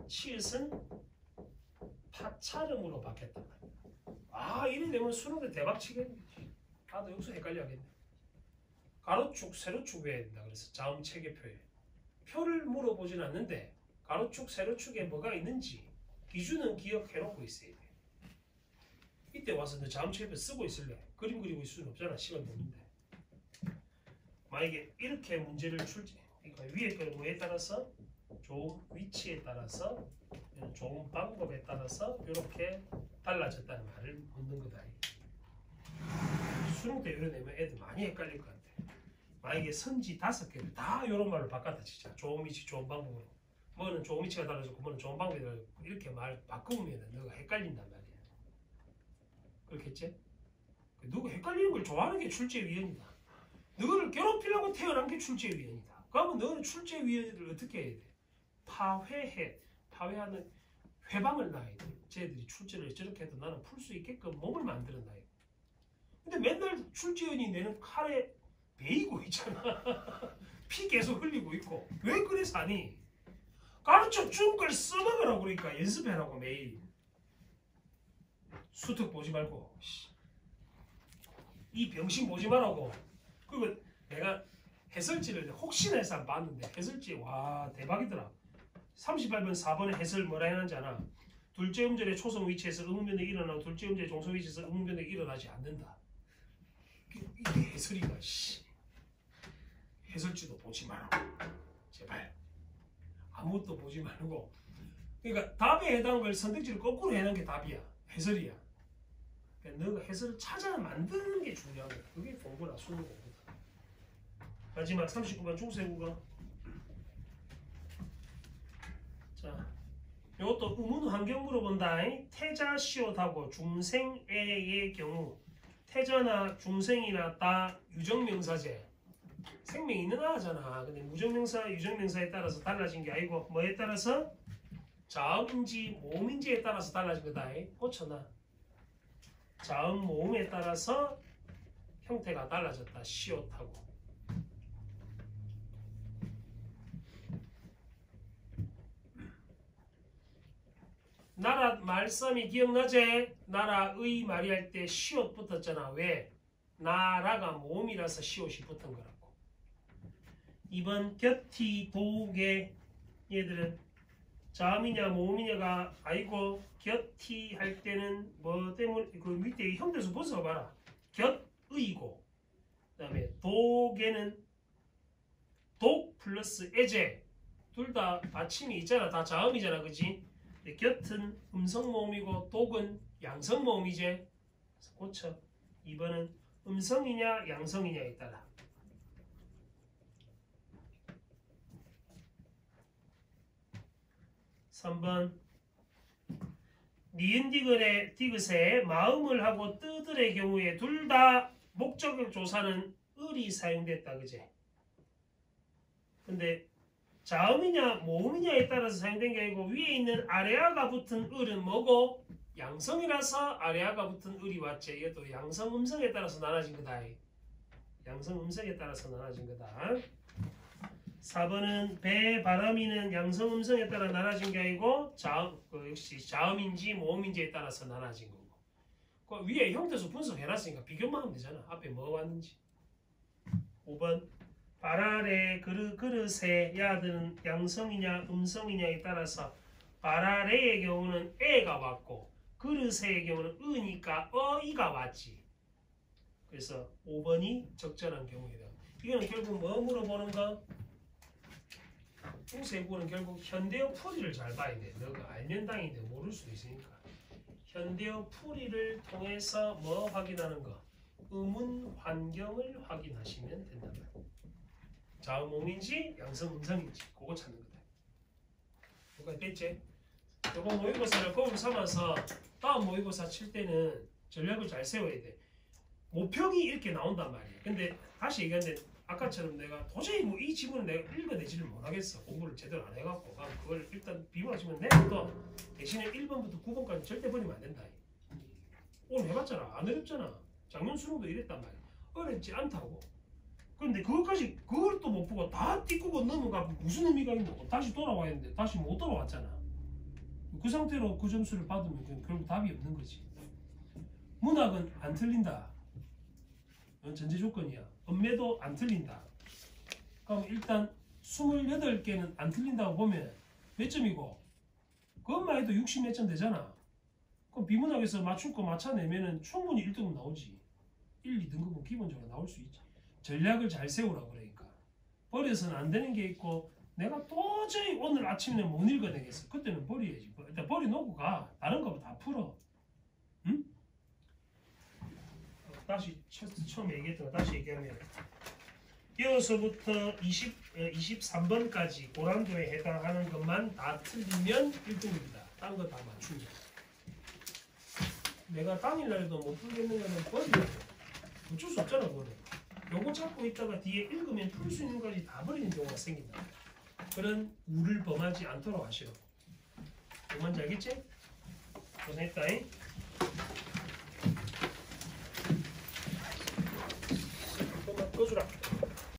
치읓은 파찰음으로 바뀌었단 말이야. 아, 이래 되면 수능에 대박 치겠네. 아, 너 여기서 헷갈려 하겠네. 가로축, 세로축 외워야 된다. 그래서 자음 체계표에 표를 물어보진 않는데 가로축, 세로축에 뭐가 있는지 기준은 기억해놓고 있어야 돼. 이때 와서 너 자음 체계표 쓰고 있을래? 그림 그리고 있을 수는 없잖아. 시간 없는데. 만약에 이렇게 문제를 출제, 그러니까 위에 거 뭐에 따라서 좋은 위치에 따라서 좋은 방법에 따라서 이렇게 달라졌다는 말을 묻는 거다. 수능 때 이런 내면 애들 많이 헷갈릴 것 같아. 만약에 선지 5개를 다 이런 말로 바꿨다 진짜 좋은 위치 좋은 방법으로 뭐는 좋은 위치가 달라졌고 뭐는 좋은 방법이 달라졌고 이렇게 말 바꾸면 너가 헷갈린단 말이야. 그렇겠지? 누가 헷갈리는 걸 좋아하는 게 출제위원이다. 너를 괴롭히려고 태어난 게 출제위원이다. 그러면 너는 출제위원을 어떻게 해야 돼? 파회해. 파회하는 회방을 놔야 돼. 쟤들이 출제를 저렇게 해도 나는 풀 수 있게끔 몸을 만들어 놔야 돼. 근데 맨날 출제위원이 내는 칼에 베이고 있잖아. 피 계속 흘리고 있고. 왜 그래서 하니? 가르쳐 준 걸 써먹으라고 그러니까 연습해라고 매일. 수특 보지 말고 이 병신 보지 말라고. 그리고 내가 해설지를 혹시나 해서 안 봤는데 해설지 와 대박이더라. 38번 4번에 해설 뭐라 해놨는지 알아? 둘째 음절의 초성 위치에서 음변력이 일어나고 둘째 음절의 종성 위치에서 음변력이 일어나지 않는다. 이게 해설이가 해설지도 보지 마라. 제발 아무것도 보지 말고. 그러니까 답에 해당한 걸 선택지를 거꾸로 해놓은 게 답이야. 해설이야. 그러니까 너가 해설을 찾아 만드는 게 중요한 거야. 그게 공부라 수능 공부다. 마지막 39번 중세국어. 자, 이것도 의문 환경 물어본다. 태자 시옷하고 중생애의 경우 태자나 중생이나 다 유정명사제. 생명이 있는 하잖아. 근데 무정명사, 유정명사에 따라서 달라진 게 아니고 뭐에 따라서? 자음인지 모음인지에 따라서 달라진 거다. 고쳐놔. 자음 모음에 따라서 형태가 달라졌다. 시옷하고. 나라 말씀이 기억나지? 나라의 말이 할 때 시옷 붙었잖아. 왜? 나라가 모음이라서 시옷이 붙은 거라고. 2번 곁이 도개. 얘들은 자음이냐 모음이냐가 아니고 곁이 할 때는 뭐 때문에 그 밑에 형태에서 벗어봐라. 곁의고 그 다음에 도개는 독 플러스 애제 둘 다 받침이 있잖아. 다 자음이잖아. 그치? 곁은 음성모음이고 독은 양성모음이지. 그래서 고쳐. 2번은 음성이냐 양성이냐에 따라. 3번 니은 디귿에 마음을 하고 뜨들의 경우에 둘 다 목적격 조사는 을이 사용됐다. 그제? 근데 자음이냐 모음이냐에 따라서 사용된 게 아니고 위에 있는 아래아가 붙은 을은 뭐고? 양성이라서 아래아가 붙은 을이 왔지. 이것도 양성 음성에 따라서 나눠진 거다. 양성 음성에 따라서 나눠진 거다. 4번은 배 바람이는 양성 음성에 따라 나눠진 게 아니고 역시 자음인지 모음인지에 따라서 나눠진 거고. 그 위에 형태수 분석해놨으니까 비교만 하면 되잖아. 앞에 뭐가 왔는지. 5번 바라레 그릇에 야들은 양성이냐 음성이냐에 따라서 바라레의 경우는 에가 왔고 그릇의 경우는 으니까 어이가 왔지. 그래서 5번이 적절한 경우이다. 이거는 결국 뭐 물어보는가? 중세국어는 결국 현대어 풀이를 잘 봐야 돼. 너가 알면 당인데 모를 수도 있으니까. 현대어 풀이를 통해서 뭐 확인하는 거? 음운 환경을 확인하시면 된다. 자음 모음인지 양성 음성인지 그거 찾는 거다. 그거 됐지? 이번 모의고사를 거울 삼아서 다음 모의고사 칠 때는 전략을 잘 세워야 돼. 모평이 이렇게 나온단 말이야. 근데 다시 얘기하는데 아까처럼 내가 도저히 뭐 이 지문을 내가 읽어내지를 못하겠어. 공부를 제대로 안 해갖고 그걸 일단 비교하시면 내가 또 대신에 1번부터 9번까지 절대 버리면 안 된다. 오늘 해봤잖아. 안 어렵잖아. 작년 수능도 이랬단 말이야. 어렵지 않다고. 근데 그것까지 그걸 또 못 보고 다 띠꾸고 넘어가고 무슨 의미가 있노? 다시 돌아와야 했는데 다시 못 돌아왔잖아. 그 상태로 그 점수를 받으면 그건 결국 답이 없는 거지. 문학은 안 틀린다. 전제 조건이야. 음매도 안 틀린다. 그럼 일단 28개는 안 틀린다고 보면 몇 점이고 그것만 해도 60 몇 점 되잖아. 그럼 비문학에서 맞출 거 맞춰내면은 충분히 1등급 나오지. 1, 2등급은 기본적으로 나올 수 있죠. 전략을 잘 세우라고 그러니까. 버려서는 안 되는 게 있고 내가 도저히 오늘 아침에 못 읽어내겠어. 그때는 버려야지. 일단 버려놓고 가. 다른 거 다 풀어. 응? 다시 처음에 얘기했던 거 다시 얘기하면 이어서부터 23번까지 고난도에 해당하는 것만 다 틀리면 1등입니다. 딴 거 다 맞추면. 내가 당일날도 못 풀겠는 거는 버리고 어쩔 수 없잖아. 그거는. 요거 잡고 있다가 뒤에 읽으면 풀 수 있는 것까지 다 버리는 경우가 생긴다. 그런 우를 범하지 않도록 하시오. 뭔지 알겠지? 고생했다잉. 꺼주라.